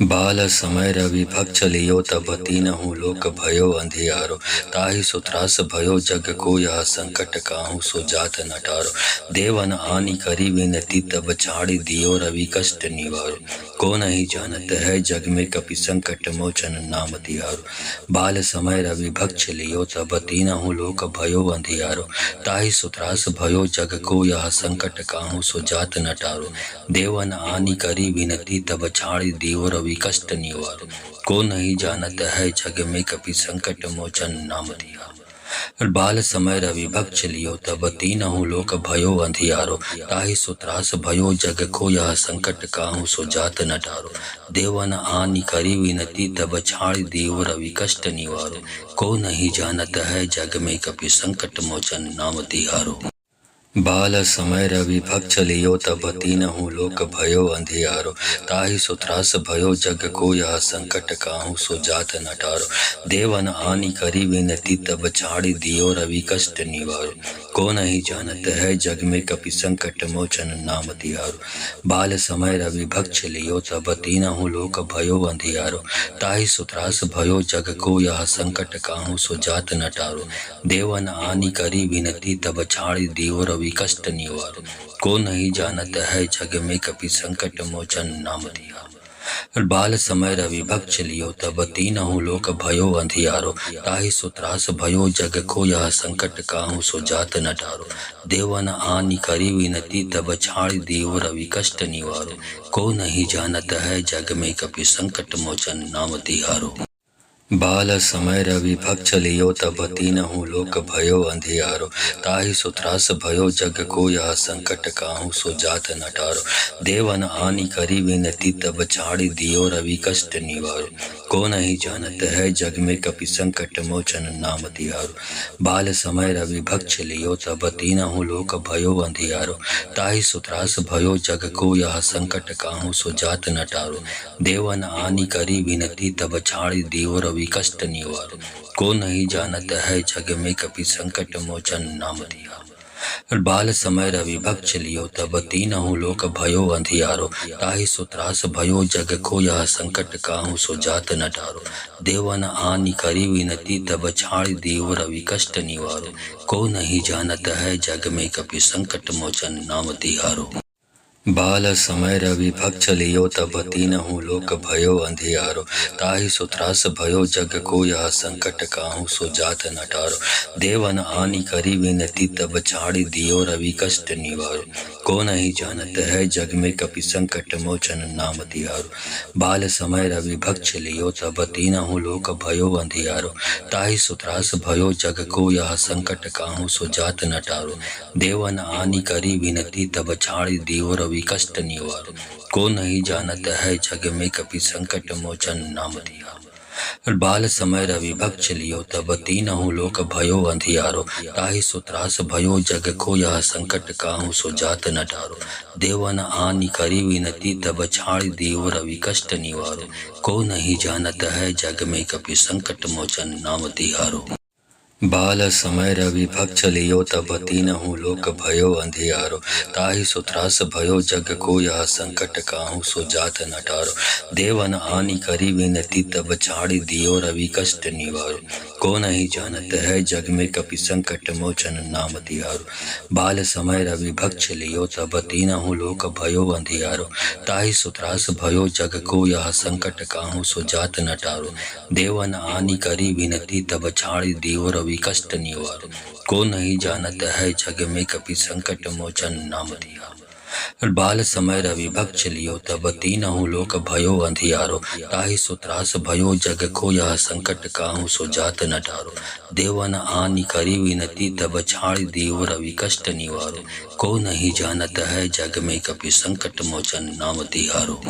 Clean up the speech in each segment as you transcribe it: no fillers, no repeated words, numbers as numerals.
बाल समय रवि भग चलियो तब तीनहु लोक भयो अंधियारो। ताहि सो त्रास भयो जग को यह संकट काहू सो जात न टारो। देवन आनि करी विनती तब छाड़ी दियो रवि कष्ट निवारो। को नहीं जानत है जग में कपि संकट मोचन नाम तिहारो। बाल समय रवि भग चलियो तब तीनहु लोक भयो अंधियारो। ताहि सो त्रास भयो जग को यह संकट काहू सो जात न टारो। देवन आनि करी विनती तब छाड़ी दियो रवि कष्ट निवारो। को नहीं जानत है जग में कपि संकट मोचन नाम दिया। बाल समय रवि भग चलियो तब तीनहु लोक भयो अंधियारो। ताहि सो त्रास भयो जग को यह संकट काहू सो जात न टारो। देवन आनि करी विनती तब छाड़ दियो रवि कष्ट निवारो। को नहीं जानत है जग में कपि संकट मोचन नाम तिहारो। बाल समय रवि भग चलियो तब तीनहु लोक भयो अंधियारो। ताहि सो त्रास भयो जग को यह संकट काहू सो जात न टारो। देवन आनि करी विनती तब छाड़ी दियो रवि कष्ट निवारो। को नहीं जानत है जग में कपि संकट मोचन नाम तिहारो। बाल समय रवि भग चलियो तब तीनहु लोक भयो अंधियारो। ताहि सो त्रास भयो जग को यह संकट काहू सो जात न टारो। देवन आनि करी विनती तब छाड़ी दियो रवि कष्ट निवारो। को नहीं जानत है जग में कपि संकट मोचन नाम दिया। बाल समय रवि भग चलियो तब तीनहु लोक भयो अंधियारो। ताहि सो त्रास भयो जग को यह संकट काहू सो जात न टारो। देवन आनि करी विनती तब छाड़ दियो रवि कष्ट निवारो। को नहीं जानत है जग में कपि संकट मोचन नाम तिहारो। बाल समय रवि भग चलियो तब तीनहु लोक भयो अंधियारो। ताहि सो त्रास भयो जग को यह संकट काहू सो जात न टारो। देवन आनि करी विनती तब छाड़ी दियो रवि कष्ट निवारो। को नहीं जानत है जग में कपि संकट मोचन नाम तिहारो। बाल समय रवि भग चलियो तब तीनहु लोक भयो अंधियारो। ताहि सो त्रास भयो जग को यह संकट काहू सो जात न टारो। देवन आनि करी विनती तब छाड़ी दियो रवि कष्ट निवारो। को नहीं जानत है जग में कपि संकट मोचन नाम दिया। बाल समय रवि भग चलियो तब तीनहु लोक भयो अंधियारो। ताहि सो त्रास भयो जग को यह संकट काहू सो जात न टारो। देवन आनि करी विनती तब छाड़ दियो रवि कष्ट निवारो। को नहीं जानत है जग में कपि संकट मोचन नाम तिहारो। बाल समय रवि भग चलियो तब तीनहु लोक भयो अंधियारो। ताहि सो त्रास भयो जग को यह संकट काहू सो जात न टारो। देवन आनि करी विनती तब छाड़ी दियो रवि कष्ट निवारो। को नहीं जानत है जग में कपि संकट मोचन नाम तिहारो। बाल समय रवि भग चलियो तब तीनहु लोक भयो अंधियारो। ताहि सो त्रास भयो जग को यह संकट काहू सो जात न टारो। देवन आनि करी विनती तब छाड़ी दियो रवि कष्ट निवारो। को नहीं जानत है जग में कपि संकट मोचन नाम दिया। बाल समय रवि भग चलियो तब तीनहु लोक भयो अंधियारो। ताहि सो त्रास भयो जग को यह संकट काहू सो जात न टारो। देवन आनि करी विनती तब छाड़ दियो रवि कष्ट निवारो। को नहीं जानत है जग में कपि संकट मोचन नाम तिहारो। बाल समय रवि भग चलियो तब तीनहु लोक भयो अंधियारो। ताहि सो त्रास भयो जग को यह संकट काहू सो जात न टारो। देवन आनि करी विनती तब छाड़ी दियो रवि कष्ट निवारो। को नहीं जानत है जग में कपि संकट मोचन नाम तिहारो। बाल समय रवि भग चलियो तब तीनहु लोक भयो अंधियारो। ताहि सो त्रास भयो जग को यह संकट काहू सो जात न टारो। देवन आनि करी विनती तब छाड़ी दियो रवि कष्ट निवारो। को नहीं जानत है जग में कपि संकट मोचन नाम दिया। बाल समय रवि भग चलियो तब तीनहु लोक भयो अंधियारो। ताहि सो त्रास भयो जग को यह संकट काहू सो जात न टारो। देवन आनि करी विनती तब छाड़ दियो रवि कष्ट निवारो। को नहीं जानत है जग में कपि संकट मोचन नाम तिहारो।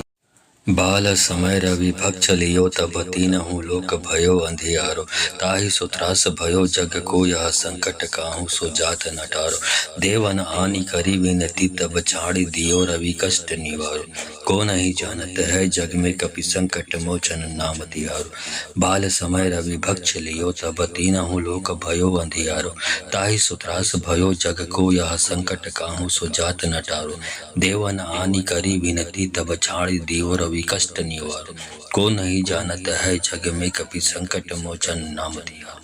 बाल समय रवि भग चलियो तब तीनहु लोक भयो अंधियारो। ताहि सो त्रास भयो जग को यह संकट काहू सो जात न टारो। देवन आनि करी विनती तब छाड़ी दियो रवि कष्ट निवारो। को नहीं जानत है जग में कपि संकट मोचन नाम तिहारो। बाल समय रवि भग चलियो तब तीनहु लोक भयो अंधियारो। ताहि सो त्रास भयो जग को यह संकट काहू सो जात न टारो। देवन आनि करी विनती तब छाड़ी दियो रवि रवि कष्ट निवारो। को नहीं जानत है जग में कपि संकट मोचन नाम दिया।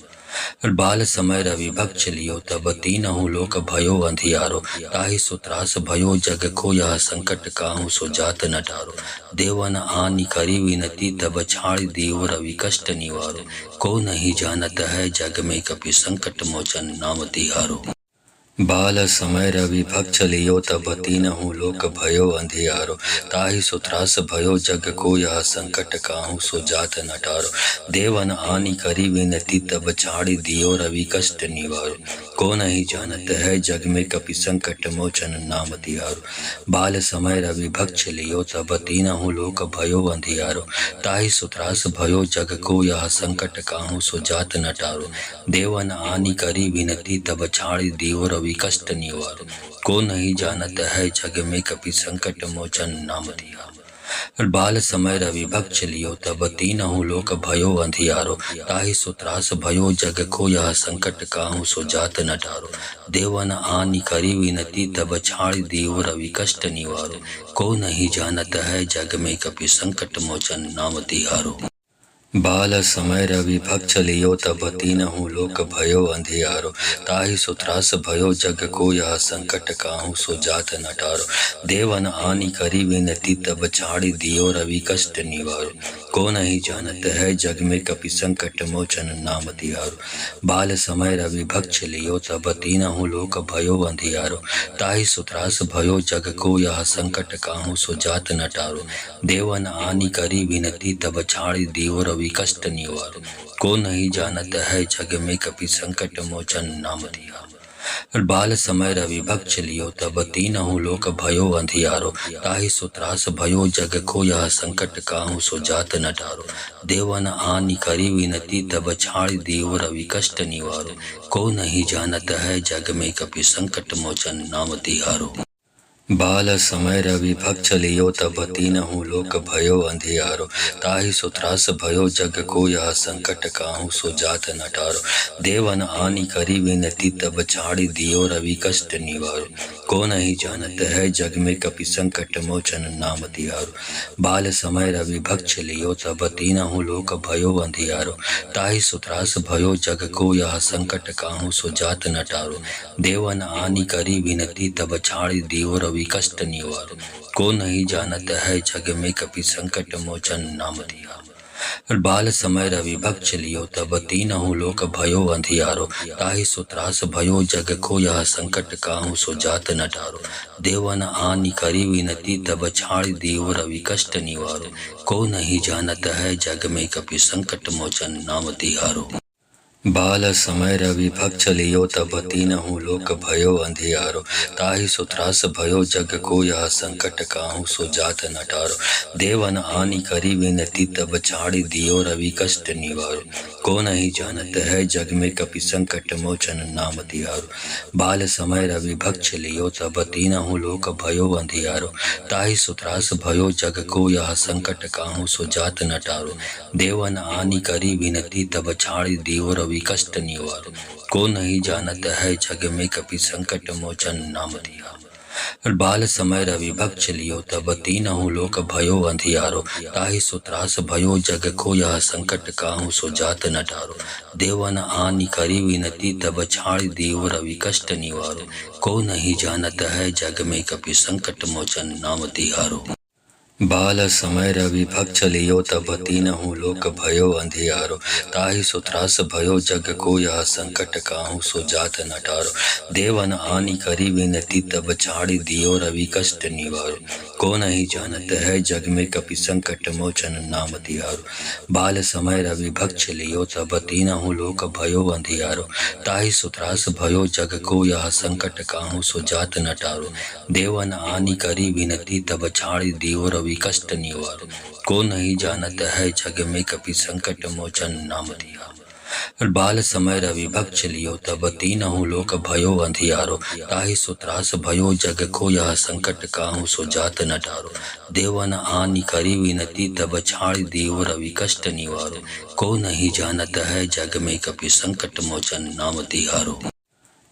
बाल समय रवि भक्त लियो तब तीनहु लोक भयो अंधियारो। ताहि सो त्रास भयो जग को यह संकट काहू सो जात न टारो। देवन आनि करी विनती तब छाड़ देव रवि कष्ट निवारो। को नहीं जानत है जग में कपि संकट मोचन नाम तिहारो। बाल समय रवि भक्त लियो तब तीनहु लोक भयो अंधियारो। ताहि सो त्रास भयो जग को यह संकट काहू सो जात न टारो। देवन आनि करी विनती तब छाड़ी दियो रवि कष्ट निवारो। को नहीं जानत है जग में कपि संकट मोचन नाम तिहारो। बाल समय रवि भक्त लियो तब तीनहु लोक भयो अंधियारो। ताहि सो त्रास भयो जग को यह संकट काहू सो जात न टारो। देवन आनि करी विनती तब छाड़ी दियो रवि कष्ट निवारो। को नहीं जानत है जग में कपि संकट मोचन नाम दिया। बाल समय रवि भक्त लियो तब तीनहु लोक भयो अंधियारो। ताहि सो त्रास भयो जग को यह संकट काहू सो जात न टारो। देवन आनि करी विनती तब छाड़ देव रवि कष्ट निवारो। को नहीं जानत है जग में कपि संकट मोचन नाम तिहारो। बाल समय रवि भक्त लियो तब तीनहु लोक भयो अंधियारो। ताहि सो त्रास भयो जग को यह संकट काहू सो जात न टारो। देवन आनि करी विनती तब छाड़ी दियो रवि कष्ट निवारो। को नहीं जानत है जग में कपि संकट मोचन नाम तिहारो। बाल समय रवि भक्त लियो तब तीनहु लोक भयो अंधियारो। ताहि सो त्रास भयो जग को यह संकट काहू सो जात न टारो। देवन आनि करी विनती तब छाड़ी दियो रवि कष्ट निवारो। को नहीं जानत है जग में कपि संकट मोचन नाम दिया। बाल समय रवि भक्त लियो तब तीनहु लोक भयो अंधियारो। ताहि सो त्रास भयो जग को यह संकट काहू सो जात न टारो। देवन आनि करी विनती तब छाड़ देव रवि कष्ट निवारो। को नहीं जानत है जग में कपि संकट मोचन नाम तिहारो। बाल समय रवि भक्त लियो तब तीनहु लोक भयो अंधियारो। ताहि सो त्रास भयो जग को यह संकट काहू सो जात न टारो। देवन आनि करी विनती तब छाड़ी दियो रवि कष्ट निवारो। को नहीं जानत है जग में कपि संकट मोचन नाम तिहारो। बाल समय रवि भक्त लियो तब तीनहु लोक भयो अंधियारो। ताहि सो त्रास भयो जग को यह संकट काहू सो जात न टारो। देवन आनि करी विनती तब छाड़ी दियो रवि कष्ट निवारो। को नहीं जानत है जग में कपि संकट मोचन नाम दिया। बाल समय रवि भक्त लियो तब तीनहु लोक भयो अंधियारो। ताहि सो त्रास भयो जग को यह संकट काहू सो जात न टारो। देवन आनि करी विनती तब छाड़ देव रवि कष्ट निवारो। को नहीं जानत है जग में कपि संकट मोचन नाम तिहारो। बाल समय रवि भक्त लियो तब तीनहु लोक भयो अंधियारो। ताहि सो त्रास भयो जग को यह संकट काहू सो जात न टारो। देवन आनि करी विनती तब छाड़ी दियो रवि कष्ट निवारो। को नहीं जानत है जग में कपि संकट मोचन नाम तिहारो। बाल समय रवि भक्त लियो तब तीनहु लोक भयो अंधियारो। ताहि सो त्रास भयो जग को यह संकट काहू सो जात न टारो। देवन आनि करी विनती तब छाड़ी दियो रवि कष्ट निवारो। को नहीं जानत है जग में कपि संकट मोचन नाम दिया। बाल समय रवि भक्त लियो तब तीनहु लोक भयो अंधियारो। ताहि सो त्रास भयो जग को यह संकट काहू सो जात न टारो। देवन आनि करी विनती तब छाड़ देव रवि कष्ट निवारो। को नहीं जानत है जग में कपि संकट मोचन नाम तिहारो। बाल समय रवि भक्त लियो तब तीनहु लोक भयो अंधियारो। ताहि सो त्रास भयो जग को यह संकट काहू सो जात न टारो। देवन आनि करी विनती तब छाड़ी दियो रवि कष्ट निवारो। को नहीं जानत है जग में कपि संकट मोचन नाम तिहारो। बाल समय रवि भक्त लियो तब तीनहु लोक भयो अंधियारो। ताहि सो त्रास भयो जग को यह संकट काहू सो जात न टारो। देवन आनि करी विनती तब छाड़ी दियो रवि कष्ट निवारो। को नहीं जानत है जग में कपि संकट मोचन नाम दिया। बाल समय रवि भक्त लियो तब तीनहु लोक भयो अंधियारो। ताहि सो त्रास भयो जग को यह संकट काहू सो जात न टारो। देवन आनि करी विनती तब छाड़ देव रवि कष्ट निवारो। को नहीं जानत है जग में कपि संकट मोचन नाम तिहारो।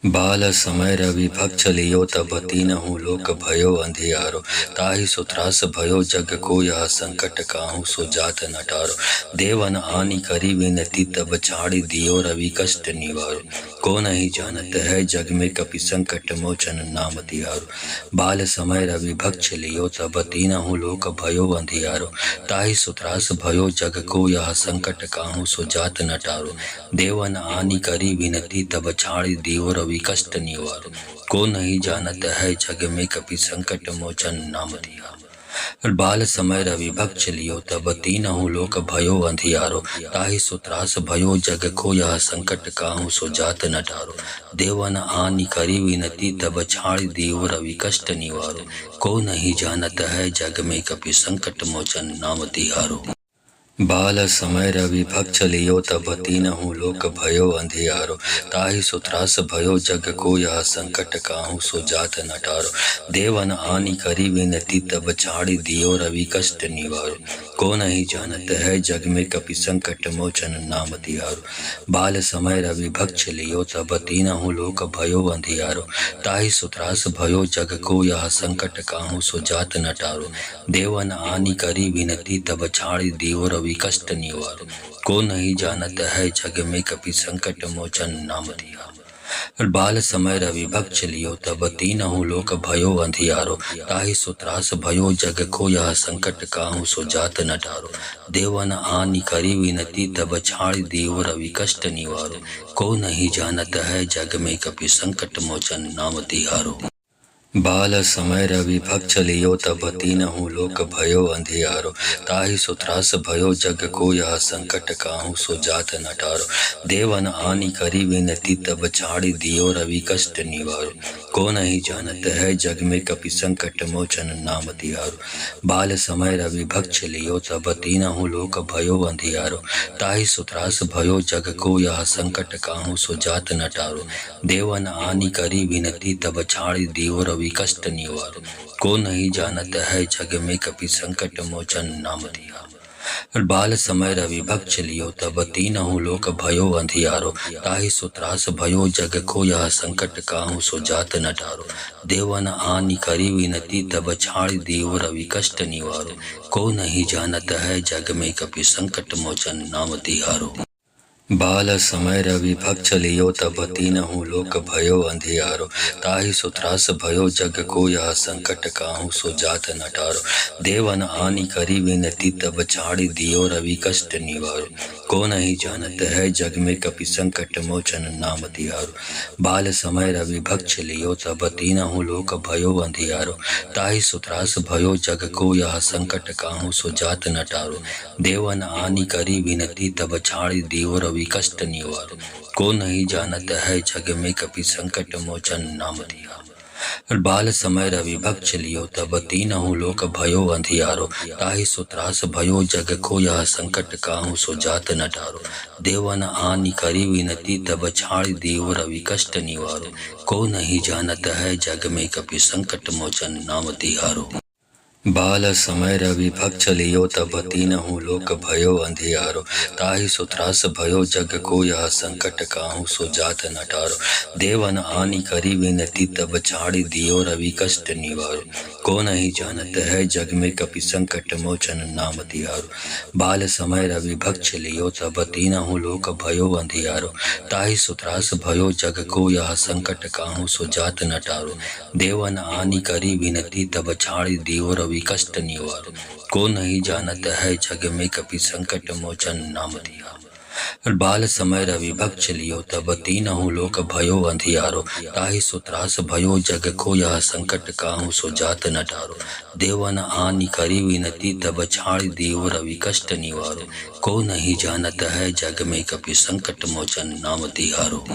बाल समय रवि भक्त चलियो तब तीनहु लोक भयो अंधियारो। ताहि सो त्रास भयो जग को यह संकट काहू सो जात न टारो। देवन आनि करी विनती तब छाड़ी दियो रवि कष्ट निवारो। को नहीं जानत है जग में कपि संकट मोचन नाम तिहारो। बाल समय रवि भक्त चलियो तब तीनहु लोक भयो अंधियारो। ताहि सो त्रास भयो जग को यह संकट काहू सो जात न टारो। देवन आनि करी विनती तब छाड़ी दियो रवि कष्ट निवारो। को नहीं जानत है जग में कपि संकट मोचन नाम दिया। बाल समय रवि भक्त चलियो तब तीनहु लोक भयो अंधियारो। ताहि सो त्रास भयो जग को यह संकट काहू सो जात न टारो। देवन आनि करी विनती तब छाड़ दियो रवि कष्ट निवारो। को नहीं जानत है जग में कपि संकट मोचन नाम तिहारो। बाल समय रवि भक्त चलियो तब तीनहु लोक भयो अंधियारो। ताहि सो त्रास भयो जग को यह संकट काहू सो जात न टारो। देवन आनि करी विनती तब छाड़ी दियो रवि कष्ट निवारो। को नहीं जानत है जग में कपि संकट मोचन नाम तिहारो। बाल समय रवि भक्त चलियो तब तीनहु लोक भयो अंधियारो। ताहि सो त्रास भयो जग को यह संकट काहू सो जात न टारो। देवन आनि करी विनती तब छाड़ी दियो रवि कष्ट निवारो। को नहीं जानत है जग में कपि संकट मोचन नाम दिया। बाल समय रवि भक्त चलियो तब तीनहु लोक भयो अंधियारो। ताहि सो त्रास भयो जग को यह संकट काहू सो जात न टारो। देवन आनि करी विनती तब छाड़ दियो रवि कष्ट निवारो। को नहीं जानत है जग में कपि संकट मोचन नाम तिहारो। बाल समय रवि भक्त चलियो तब तीनहु लोक भयो अंधियारो। ताहि सो त्रास भयो जग को यह संकट काहू सो जात न टारो। देवन आनि करी विनती तब छाड़ी दियो रवि कष्ट निवारो। को नहीं जानत है जग में कपि संकट मोचन नाम तिहारो। बाल समय रवि भक्त चलियो तब तीनहु लोक भयो अंधियारो। ताहि सो त्रास भयो जग को यह संकट काहू सो जात न टारो। देवन आनि करी विनती तब छाड़ी दियो रवि कष्ट निवारो। को नहीं जानत है जग में कपि संकट मोचन नाम दिया। बाल समय रवि भक्त चलियो तब तीनहु लोक भयो अंधियारो। ताहि सो त्रास भयो जग को यह संकट काहू सो जात न टारो। देवन आनि करी विनती तब छाड़ दियो रवि कष्ट निवारो। को नहीं जानत है जग में कपि संकट मोचन नाम तिहारो। बाल समय रवि भक्त चलियो तब तीनहु लोक भयो अंधियारो। ताहि सो त्रास भयो जग को यह संकट काहू सो जात न टारो। देवन आनि करी विनती तब छाड़ी दियो रवि कष्ट निवारो। को नहीं जानत है जग में कपि संकट मोचन नाम तिहारो। बाल समय रवि भक्त चलियो तब तीनहु लोक भयो अंधियारो। ताहि सो त्रास भयो जग को यह संकट काहू सो जात न टारो। देवन आनि करी विनती तब छाड़ी दियो रवि कष्ट निवारो। को नहीं जानत है जग में कपि संकट मोचन नाम दिया। बाल समय रवि भक्त चलियो तब तीनहु लोक भयो अंधियारो। ताहि सो त्रास भयो जग को यह संकट काहू सो जात न टारो। देवन आनि करी विनती तब छाड़ दियो रवि कष्ट निवारो। को नहीं जानत है जग में कपि संकट मोचन नाम तिहारो। बाल समय रवि भक्त चलियो तब तीनहु लोक भयो अंधियारो। ताहि सो त्रास भयो जग को यह संकट काहू सो जात न टारो। देवन आनि करी विनती तब छाड़ी दियो रवि कष्ट निवारो। को नहीं जानत है जग में कपि संकट मोचन नाम तिहारो। बाल समय रवि भक्त चलियो तब तीनहु लोक भयो अंधियारो। ताहि सो त्रास भयो जग को यह संकट काहू सो जात न टारो। देवन आनि करी विनती तब छाड़ी दियो रवि कष्ट निवारो। को नहीं जानत है जग में कपि संकट मोचन नाम दिया। बाल समय रवि भक्त चलियो तब तीनहु लोक भयो अंधियारो। ताहि सो त्रास भयो जग को यह संकट काहू सो जात न टारो। देवन आनि करी विनती तब छाड़ दियो रवि कष्ट निवारो। को नहीं जानत है जग में कपि संकट मोचन नाम तिहारो।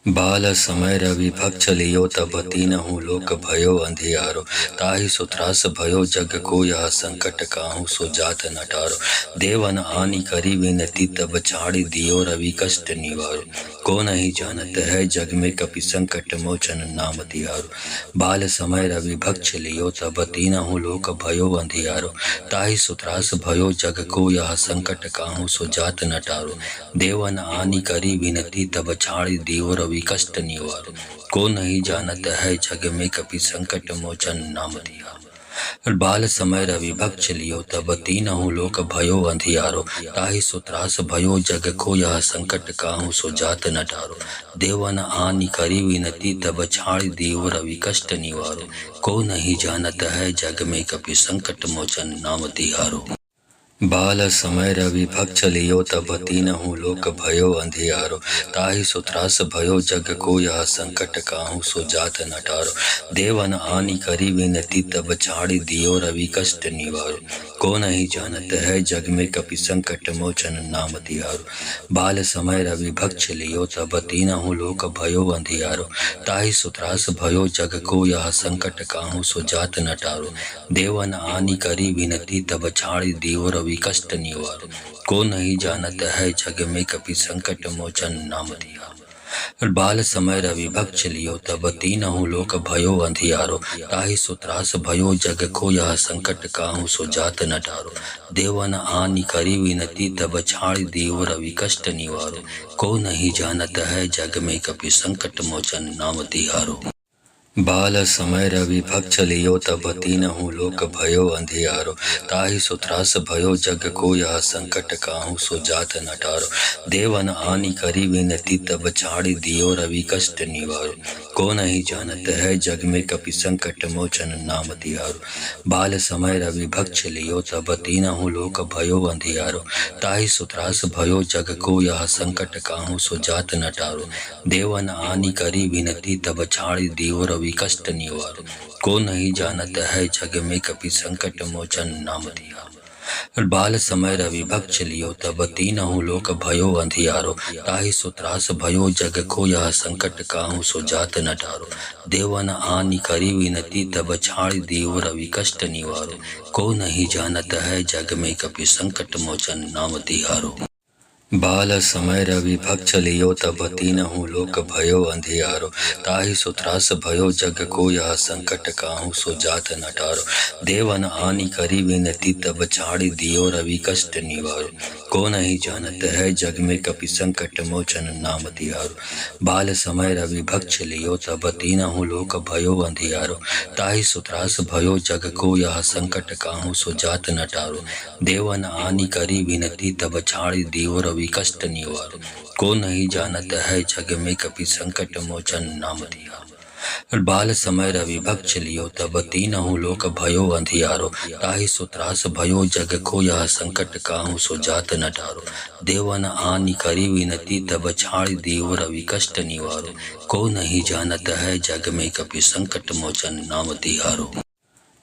बाल समय रवि भक्त चलियो तब तीनहु लोक भयो अंधियारो। ताहि सो त्रास भयो जग को यह संकट काहू सो जात न टारो। देवन आनि करी विनती तब छाड़ी दियो रवि कष्ट निवारो। को नहीं जानत है जग में कपि संकट मोचन नाम तिहारो। बाल समय रवि भक्त चलियो तब तीनहु लोक भयो अंधियारो। ताहि सो त्रास भयो जग को यह संकट काहू सो जात न टारो। देवन आनि करी विनती तब छाड़ी दियो रवि रवि कष्ट निवारो। को नहीं जानत है जग में कपि संकट मोचन नाम दिया। बाल समय रवि भक्त लियो तब तीनहु लोक भयो अंधियारो। ताहि सो त्रास भयो जग को यह संकट काहू सो जात न टारो। देवन आनि करी विनती तब छाड़ दीव रवि कष्ट निवारो। को नहीं जानत है जग में कपि संकट मोचन नाम तिहारो। बाल समय रवि भक्त लियो तब तीनहु लोक भयो अंधियारो। ताहि सो त्रास भयो जग को यह संकट काहू सो जात न टारो। देवन आनि करी विनती तब छाड़ी दियो रवि कष्ट निवारो। को नहीं जानत है जग में कपि संकट मोचन नाम तिहारो। बाल समय रवि भक्त लियो तब तीनहु लोक भयो अंधियारो। ताहि सो त्रास भयो जग को यह संकट काहू सो जात न टारो। देवन आनि करी विनती तब छाड़ी दियो रवि कष्ट निवारो। को नहीं जानत है जग में कपि संकट मोचन नाम दिया। बाल समय रवि भक्त लियो तब तीनहु लोक भयो अंधियारो। ताहि सो त्रास भयो जग को यह संकट काहू सो जात न टारो। देवन आनि करी विनती तब छाड़ दीव रवि कष्ट निवारो। को नहीं जानत है जग में कपि संकट मोचन नाम तिहारो। बाल समय रवि भक्त लियो तब तीनहु लोक भयो अंधियारो। ताहि सो त्रास भयो जग को यह संकट काहू सो जात न टारो। देवन आनि करी विनती तब छाड़ दियो रवि कष्ट निवारो। को नहीं जानत है जग में कपि संकट मोचन नाम तिहारो। बाल समय रवि भक्त लियो तब तीनहु लोक भयो अंधियारो। ताहि सो त्रास भयो जग को यह संकट काहू सो जात न टारो। देवन आनि करी विनती तब छाड़ दियो रवि कष्ट निवारो। को नहीं जानत है जग में कपि संकट मोचन नाम दिया। बाल समय रवि भक्त लियो तब तीनहु लोक भयो अंधियारो। ताहि सो त्रास भयो जग को यह संकट काहू सो जात न टारो। देवन आनि करी विनती तब छाड़ दीव रवि कष्ट निवारो। को नहीं जानत है जग में कपि संकट मोचन नाम तिहारो। बाल समय रवि भक्त लियो तब तीनहु लोक भयो अंधियारो। ताहि सो त्रास भयो जग को यह संकट काहू सो जात न टारो। देवन आनि करी विनती तब छाड़ दियो रवि कष्ट निवारो। को नहीं जानत है जग में कपि संकट मोचन नाम तिहारो। बाल समय रवि भक्त लियो तब तीनहु लोक भयो अंधियारो। ताहि सो त्रास भयो जग को यह संकट काहू सो जात न टारो। देवन आनि करी विनती तब छाड़ दियो रवि कष्ट निवारो। को नहीं जानत है जग में कपि संकट मोचन नाम दिया। बाल समय रवि भक्त लियो तब तीनहु लोक भयो अंधियारो। ताहि सो त्रास भयो जग को यह संकट काहू सो जात न टारो। देवन आनि करी विनती तब छाड़ दीव रवि कष्ट निवारो। को नहीं जानत है जग में कपि संकट मोचन नाम तिहारो।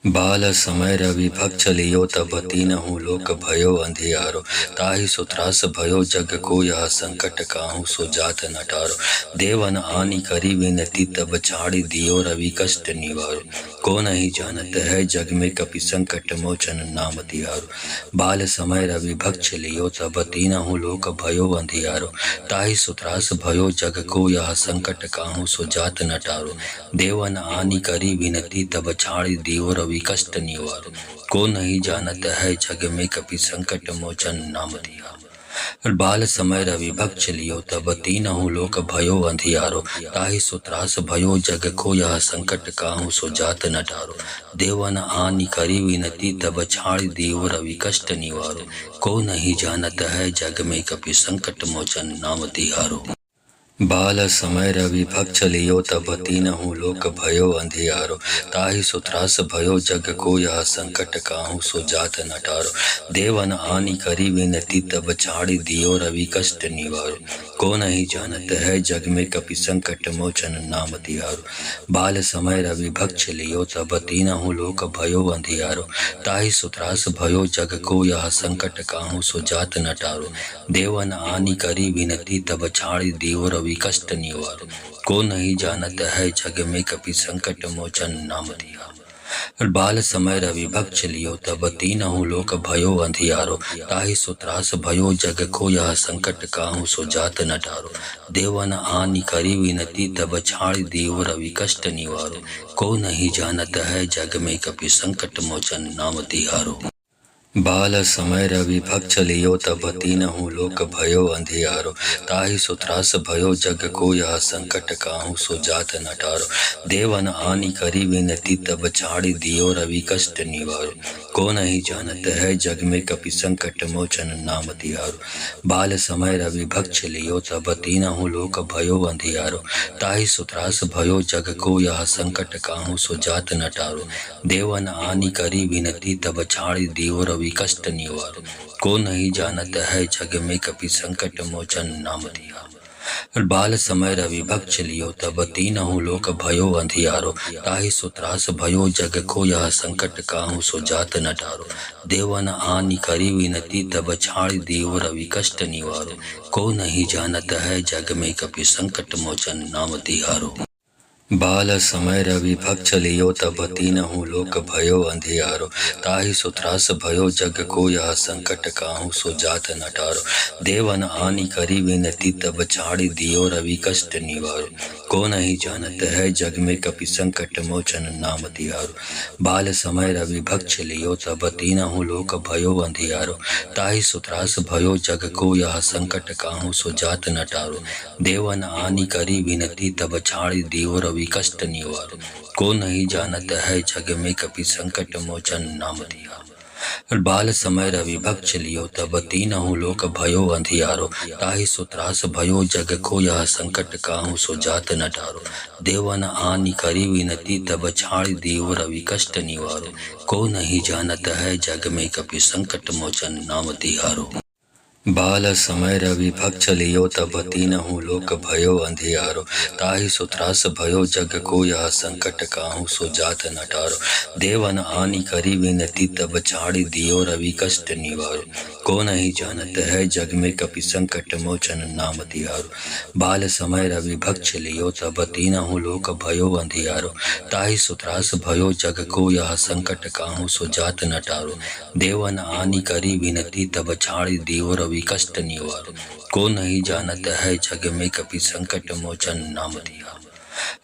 बाल समय रवि भक्त लियो तब तीनहु लोक भयो अंधियारो। ताहि सो त्रास भयो जग को यह संकट काहू सो जात न टारो। देवन आनि करी विनती तब छाड़ दियो रवि कष्ट निवारो। को नहीं जानत है जग में कपि संकट मोचन नाम तिहारो। बाल समय रवि भक्त लियो तब तीनहु लोक भयो अंधियारो। ताहि सो त्रास भयो जग को यह संकट काहू सो जात न टारो। देवन आनि करी विनती तब छाड़ दियो रवि कष्ट निवारो। को नहीं जानत है जग में कपि संकट मोचन नाम दिया। बाल समय रवि भक्त लियो तब तीनहु लोक भयो अंधियारो। ताहि सो त्रास भयो जग को यह संकट काहू सो जात न टारो। देवन आनि करी विनती तब छाड़ दीव रवि कष्ट निवारो। को नहीं जानत है जग में कपि संकट मोचन नाम तिहारो। बाल समय रवि भक्त लियो तब तीनहु लोक भयो अंधियारो। ताहि सो त्रास भयो जग को यह संकट काहू सो जात न टारो। देवन आनि करी विनती तब छाड़ दियो रवि कष्ट निवारो। को नहीं जानत है जग में कपि संकट मोचन नाम तिहारो। बाल समय रवि भक्त लियो तब तीनहु लोक भयो अंधियारो। ताहि सो त्रास भयो जग को यह संकट काहू सो जात न टारो। देवन आनि करी विनती तब छाड़ दियो रवि कष्ट निवारो। को नहीं जानत है जग में कपि संकट मोचन नाम दिया। बाल समय रवि भक्त लियो तब तीनहु लोक भयो अंधियारो। ताहि सो त्रास भयो जग को यह संकट काहू सो जात न टारो। देवन आनि करी विनती तब छाड़ दीव रवि कष्ट निवारो। को नहीं जानत है जग में कपि संकट मोचन नाम तिहारो। बाल समय रवि भक्त चलियो तब तीनहु लोक भयो अंधियारो। ताहि सो त्रास भयो जग को यह संकट काहू सो जात न टारो। देवन आनि करी विनती तब छाड़ी दियो रवि कष्ट निवारो। को नहीं जानत है जग में कपि संकट मोचन नाम तिहारो। बाल समय रवि भक्त चलियो तब तीनहु लोक भयो अंधियारो। ताहि सो त्रास भयो जग को यह संकट काहू सो जात न टारो। देवन आनि करी विनती तब छाड़ी दियो रवि कष्ट निवारो। को नहीं जानत है जग में कपि संकट मोचन नाम दिया। बाल समय रवि भक्त चलियो तब तीनहु लोक भयो अंधियारो। ताहि सो त्रास भयो जग को यह संकट काहू सो जात न टारो। देवन आनि करी विनती तब छाड़ दियो रवि कष्ट निवारो। को नहीं जानत है जग में कपि संकट मोचन नाम तिहारो। बाल समय रवि भक्त चलियो तब तीनहु लोक भयो अंधियारो। ताहि सो त्रास भयो जग को यह संकट काहू सो जात न टारो। देवन आनि करी विनती तब छाड़ी दियो रवि कष्ट निवारो। को नहीं जानत है जग में कपि संकट मोचन नाम तिहारो। बाल समय रवि भक्त चलियो तब तीनहु लोक भयो अंधियारो। ताहि सो त्रास भयो जग को यह संकट काहू सो जात न टारो। देवन आनि करी विनती तब छाड़ी दियो रवि कष्ट निवारो। को नहीं जानत है जग में कपि संकट मोचन नाम दिया। बाल समय रवि भक्त चलियो तब तीनहु लोक भयो अंधियारो। ताहि सो त्रास भयो जग को यह संकट काहू सो जात न टारो। देवन आनि करी विनती तब छाड़ दियो रवि कष्ट निवारो। को नहीं जानत है जग में कपि संकट मोचन नाम तिहारो। बाल समय रवि भक्त चलियो तब तीनहु लोक भयो अंधियारो। ताहि सो त्रास भयो जग को यह संकट काहू सो जात न टारो। देवन आनि करी विनती तब छाड़ी दियो रवि कष्ट निवारो। को नहीं जानत है जग में कपि संकट मोचन नाम तिहारो। बाल समय रवि भक्त चलियो तब तीनहु लोक भयो अंधियारो। ताहि सो त्रास भयो जग को यह संकट काहू सो जात न टारो। देवन आनि करी विनती तब छाड़ी दियो रवि कष्ट निवारो। को नहीं जानत है जग में कपि संकट मोचन नाम दिया।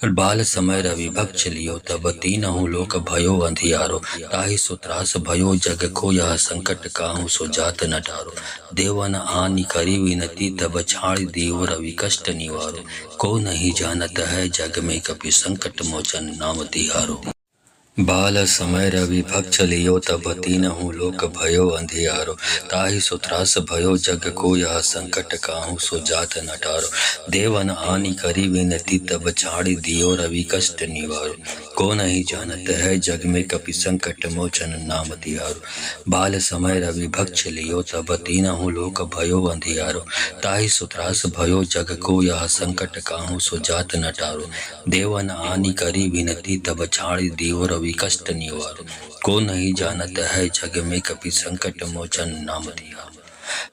बाल समय रवि भक्त चलियो तब तीनहु लोक भयो अंधियारो। ताहि सो त्रास भयो जग को यह संकट काहू सो जात न टारो। देवन आनि करी विनती तब छाड़ दियो रवि कष्ट निवारो। को नहीं जानत है जग में कपि संकट मोचन नाम तिहारो। बाल समय रवि भक्त चलियो तब तीनहु लोक भयो अंधियारो। ताहि सो त्रास भयो जग को यह संकट काहू सो जात न टारो। देवन आनि करी विनती तब छाड़ी दियो रवि कष्ट निवारो। को नहीं जानत है जग में कपि संकट मोचन नाम तिहारो। बाल समय रवि भक्त चलियो तब तीनहु लोक भयो अंधियारो। ताहि सो त्रास भयो जग को यह संकट काहू सो जात न टारो। देवन आनि करी विनती तब छाड़ी दियो रवि कष्ट निवारो। को नहीं जानत है जग में कपि संकट मोचन नाम दिया।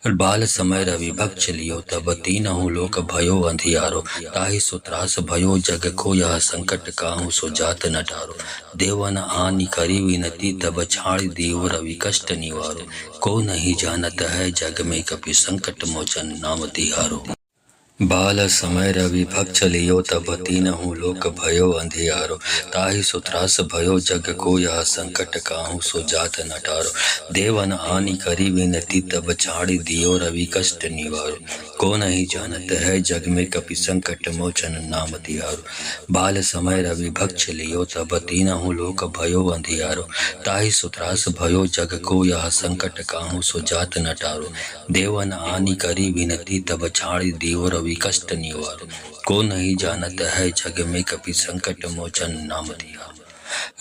बाल समय रवि भक्त चलियो तब तीनहु लोक भयो अंधियारो। ताहि सो त्रास भयो जग को यह संकट काहू सो जात न टारो। देवन आनि करी विनती तब छाड़ दियो रवि कष्ट निवारो। को नहीं जानत है जग में कपि संकट मोचन नाम तिहारो। बाल समय रवि भक्त चलियो तब तीनहु लोक भयो अंधियारो। ताहि सो त्रास भयो जग को यह संकट काहू सो जात न टारो। देवन आनि करी विनती तब छाड़ी दियो रवि कष्ट निवारो। को नहीं जानत है जग में कपि संकट मोचन नाम तिहारो। बाल समय रवि भक्त चलियो तब तीनहु लोक भयो अंधियारो। ताहि सो त्रास भयो जग को यह संकट काहू सो जात न टारो। देवन आनि करी विनती तब छाड़ी दियो रवि कष्ट निवारो। को नहीं जानत है जग में कपि संकट मोचन नाम दिया।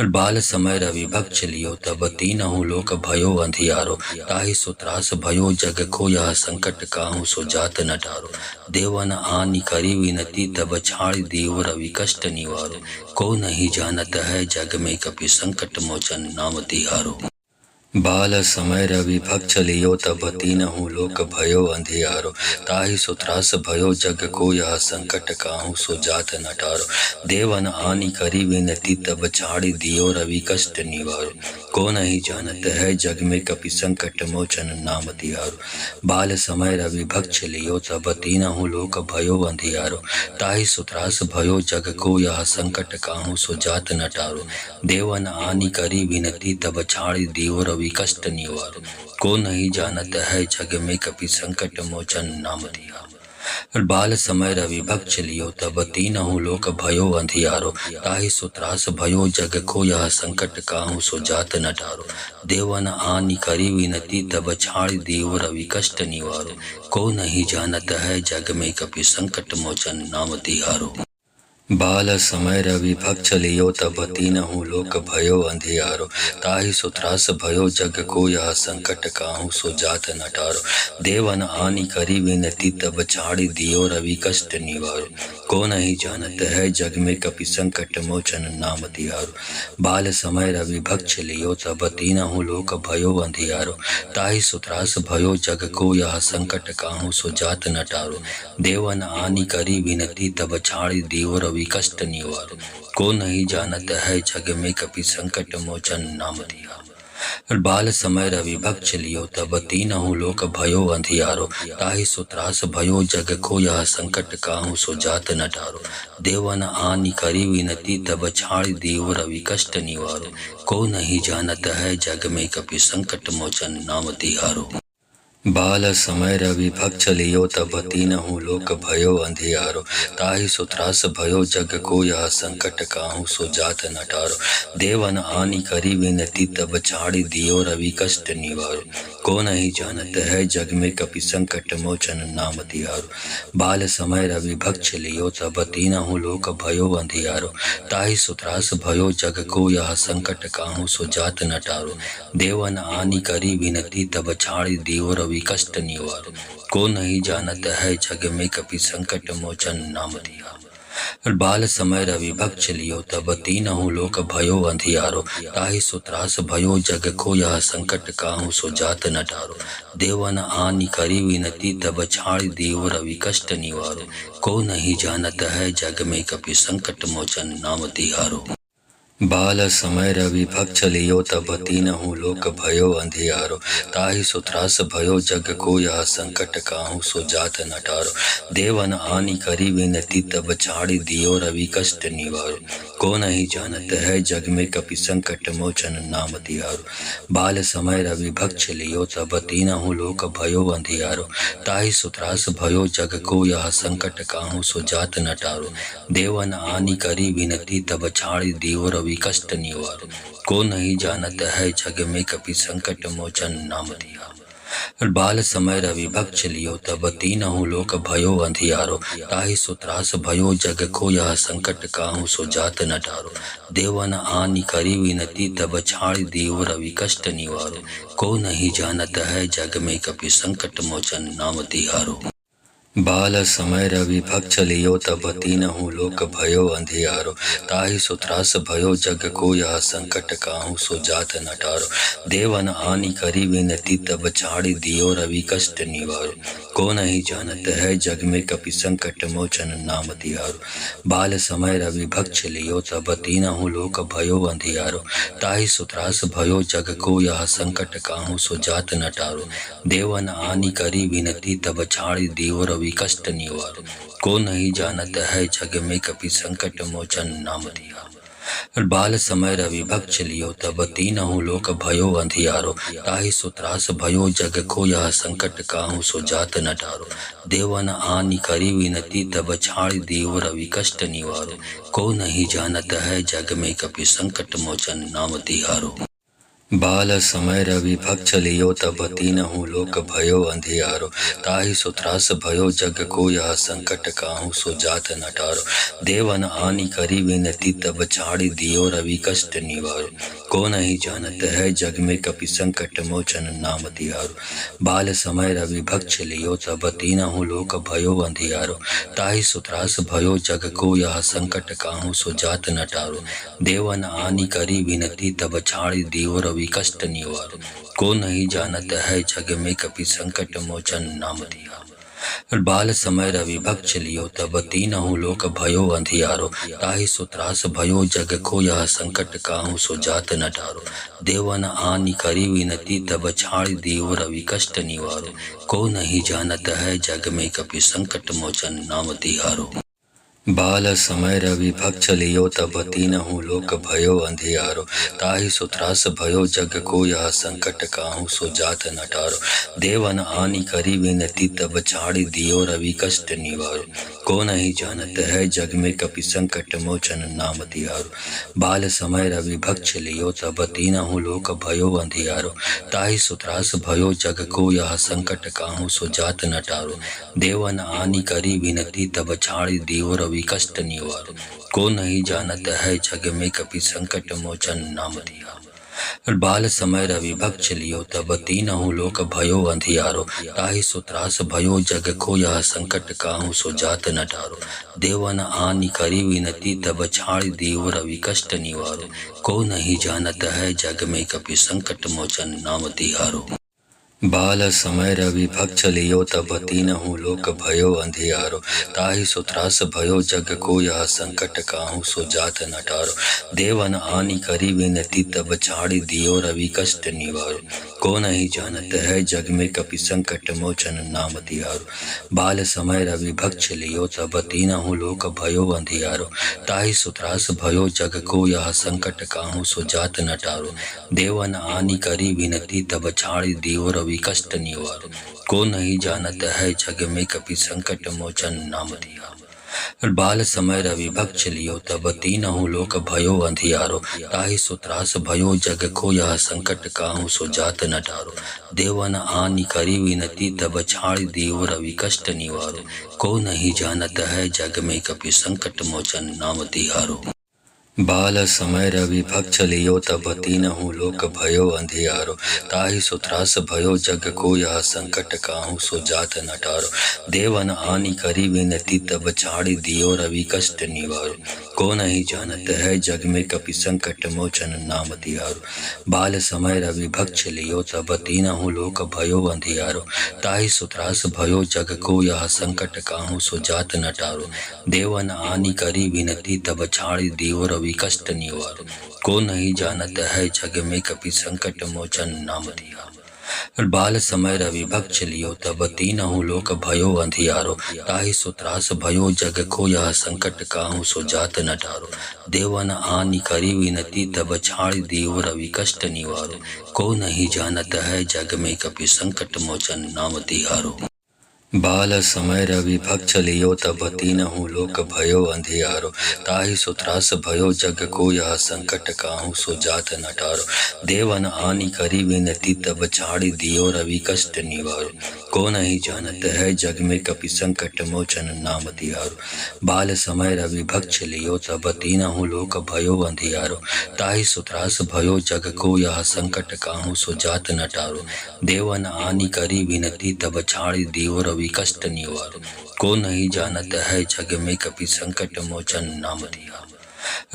बाल समय रवि भक्त चलियो तब तीनहु लोक भयो अंधियारो। ताहि सो त्रास भयो जग को यह संकट काहू सो जात न टारो। देवन आनि करी विनती तब छाड़ दियो रवि कष्ट निवारो। को नहीं जानत है जग में कपि संकट मोचन नाम तिहारो। बाल समय रवि भक्त चलियो तब तीनहु लोक भयो अंधियारो। ताहि सो त्रास भयो जग को यह संकट काहू सो जात न टारो। देवन आनि करी विनती तब छाड़ी दियो रवि कष्ट निवारो। को नहीं जानत है जग में कपि संकट मोचन नाम तिहारो। बाल समय रवि भक्त चलियो तब तीनहु लोक भयो अंधियारो। ताहि सो त्रास भयो जग को यह संकट काहू सो जात न टारो। देवन आनि करी विनती तब छाड़ी दियो रवि रवि कष्ट निवारो। को नहीं जानत है जग में कपि संकट मोचन नाम दिया। बाल समय रवि भक्त लियो तब तीनहु लोक भयो अंधियारो। ताहि सो त्रास भयो जग को यह संकट काहू सो जात न टारो। देवन आनि करी विनती तब छाड़ दियो रवि कष्ट निवारो। को नहीं जानत है जग में कपि संकट मोचन नाम तिहारो। बाल समय रवि भक्त लियो तब तीनहु लोक भयो अंधियारो। ताहि सो त्रास भयो जग को यह संकट काहू सो जात न टारो। देवन आनि करी विनती तब छाड़ी दियो रवि कष्ट निवारो। को नहीं जानत है जग में कपि संकट मोचन नाम तिहारो। बाल समय रवि भक्त लियो तब तीनहु लोक भयो अंधियारो। ताहि सो त्रास भयो जग को यह संकट काहू सो जात न टारो। देवन आनि करी विनती तब छाड़ी दियो रवि कष्ट निवारो। को नहीं जानत है जग में कपि संकट मोचन नाम दिया। बाल समय रवि भक्त लियो तब तीनहु लोक भयो अंधियारो। ताहि सो त्रास भयो जग को यह संकट काहू सो जात न टारो। देवन आनि करी विनती तब छाड़ दियो रवि कष्ट निवारो। को नहीं जानत है जग में कपि संकट मोचन नाम तिहारो। बाल समय रवि भक्त लियो तब तीनहु लोक भयो अंधियारो। ताहि सो त्रास भयो जग को यह संकट काहू सो जात न टारो। देवन आनि करी विनती तब छाड़ दियो रवि कष्ट निवारो। को नहीं जानत है जग में कपि संकट मोचन नाम तिहारो। बाल समय रवि भक्त लियो तब तीनहु लोक भयो अंधियारो। ताहि सो त्रास भयो जग को यह संकट काहू सो जात न टारो। देवन आनि करी विनती तब छाड़ दियो रवि कष्ट निवारो। को नहीं जानत है जग में कपि संकट मोचन नाम दिया। बाल समय रवि भक्त लियो तब तीनहु लोक भयो अंधियारो। ताहि सो त्रास भयो जग को यह संकट काहू सो जात न टारो। देवन आनि करी विनती तब छाड़ दियो रवि कष्ट निवारो। को नहीं जानत है जग में कपि संकट मोचन नाम तिहारो। बाल समय रवि भक्त लियो तब तीनहु लोक भयो अंधियारो। ताहि सो त्रास भयो जग को यह संकट काहू सो जात न टारो। देवन आनि करी विनती तब छाड़ दियो रवि कष्ट निवारो। को नहीं जानत है जग में कपि संकट मोचन नाम तिहारो। बाल समय रवि भक्त लियो तब तीनहु लोक भयो अंधियारो। ताहि सो त्रास भयो जग को यह संकट काहू सो जात न टारो। देवन आनि करी विनती तब छाड़ दियो रवि कष्ट निवारो। को नहीं जानत है जग में कपि संकट मोचन नाम दिया। बाल समय रवि भक्त लियो तब तीनहु लोक भयो अंधियारो। ताहि सो त्रास भयो जग को यह संकट काहू सो जात न टारो। देवन आनि करी विनती तब छाड़ दियो रवि कष्ट निवारो। को नहीं जानत है जग में कपि संकट मोचन नाम तिहारो। बाल समय रवि भक्त लियो तब तीनहु लोक भयो अंधियारो। ताहि सो त्रास भयो जग को यह संकट काहू सो जात न टारो। देवन आनि करी विनती तब छाड़ दियो रवि कष्ट निवारो। को नहीं जानत है जग में कपि संकट मोचन नाम तिहारो। बाल समय रवि भक्त लियो तब तीनहु लोक भयो अंधियारो। ताहि सो त्रास भयो जग को यह संकट काहू सो जात न टारो। देवन आनि करी विनती तब छाड़ दियो रवि कष्ट निवारो। को नहीं जानत है जग में कपि संकट मोचन नाम दिया। बाल समय रवि भक्त लियो तब तीनहु लोक भयो अंधियारो। ताहि सो त्रास भयो जग को यह संकट काहू सो जात न टारो। देवन आनि करी विनती तब छाड़ दियो रवि कष्ट निवारो। को नहीं जानत है जग में कपि संकट मोचन नाम तिहारो। बाल समय रवि भक्त लियो तब तीनहु लोक भयो अंधियारो। ताहि सो त्रास भयो जग को यह संकट काहू सो जात न टारो। देवन आनि करी विनती तब छाड़ दियो रवि कष्ट निवारो। को नहीं जानत है जग में कपि संकट मोचन नाम तिहारो। बाल समय रवि भक्त लियो तब तीनहु लोक भयो अंधियारो। ताहि सो त्रास भयो जग को यह संकट काहू सो जात न टारो। देवन आनि करी विनती तब छाड़ दियो रवि कष्ट निवारो। को नहीं जानत है जग में कपि संकट मोचन नाम दिया। बाल समय रवि भक्त लियो तब तीनहु लोक भयो अंधियारो। ताहि सो त्रास भयो जग को यह संकट काहू सो जात न टारो। देवन आनि करी विनती तब छाड़ दियो रवि कष्ट निवारो। को नहीं जानत है जग में कपि संकट मोचन नाम तिहारो। बाल समय रवि भक्ष लियो तब तीनहु लोक भयो अंधियारो। ताहि सो त्रास भयो जग को यह संकट काहू सो जात न टारो। देवन आनि करी विनती तब छाड़ी दियो रवि कष्ट निवारो। को नहीं जानत है जग में कपि संकट मोचन नाम तिहारो। बाल समय रवि भक्ष लियो तब तीनहु लोक भयो अंधियारो। ताहि सो त्रास भयो जग को यह संकट काहू सो जात न टारो। देवन आनि करी विनती तब छाड़ी दियो रवि कष्ट निवारो। को नहीं जानत है जग में कपि संकट मोचन नाम दिया। बाल समय रवि भक्ष लियो तब तीनहु लोक भयो अंधियारो। ताहि सो त्रास भयो जग को यह संकट काहू सो जात न टारो। देवन आनि करी विनती तब छाड़ी दियो रवि कष्ट निवारो। को नहीं जानत है जग में कपि संकट मोचन नाम तिहारो। बाल समय रवि भक्ष लियो तब तीनहु लोक भयो अंधियारो। ताहि सो त्रास भयो जग को यह संकट काहू सो जात न टारो। देवन आनि करी विनती तब छाड़ी दियो रवि कष्ट निवारो। को नहीं जानत है जग में कपि संकट मोचन नाम तिहारो। बाल समय रवि भक्ष लियो तब तीनहु लोक भयो अंधियारो। ताहि सो त्रास भयो जग को यह संकट काहू सो जात न टारो। देवन आनि करी विनती तब छाड़ी दियो रवि कष्ट निवारो। को नहीं जानत है जग में कपि संकट मोचन नाम दिया। बाल समय रवि भक्ष लियो तब तीनहु लोक भयो अंधियारो। ताहि सो त्रास भयो जग को यह संकट काहू सो जात न टारो। देवन आनि करी विनती तब छाड़ी दियो रवि कष्ट निवारो। को नहीं जानत है जग में कपि संकट मोचन नाम तिहारो। बाल समय रवि भक्ष लियो तब तीनहु लोक भयो अंधियारो। ताहि सो त्रास भयो जग को यह संकट काहू सो जात न टारो। देवन आनि करी विनती तब छाड़ी दियो रवि कष्ट निवारो। को नहीं जानत है जग में कपि संकट मोचन नाम तिहारो। बाल समय रवि भक्ष लियो तब तीनहु लोक भयो अंधियारो। ताहि सो त्रास भयो जग को यह संकट काहू सो जात न टारो। देवन आनि करी विनती तब छाड़ी दियो रवि कष्ट निवारो। को नहीं जानत है जग में कपि संकट मोचन नाम दिया। बाल समय रवि भक्ष लियो तब तीनहु लोक भयो अंधियारो। ताहि सो त्रास भयो जग को यह संकट काहू सो जात न टारो। देवन आनि करी विनती तब छाड़ी दियो रवि कष्ट निवारो। को नहीं जानत है जग में कपि संकट मोचन नाम तिहारो। बाल समय रवि भक्ष लियो तब तीनहु लोक भयो अंधियारो। ताहि सो त्रास भयो जग को यह संकट काहू सो जात न टारो। देवन आनि करी विनती तब छाड़ी दियो रवि कष्ट निवारो। को नहीं जानत है जग में कपि संकट मोचन नाम तिहारो। बाल समय रवि भक्ष लियो तब तीनहु लोक भयो अंधियारो। ताहि सो त्रास भयो जग को यह संकट काहू सो जात न टारो। देवन आनि करी विनती तब छाड़ी दियो रवि कष्ट निवारो। को नहीं जानत है जग में कपि संकट मोचन नाम दिया।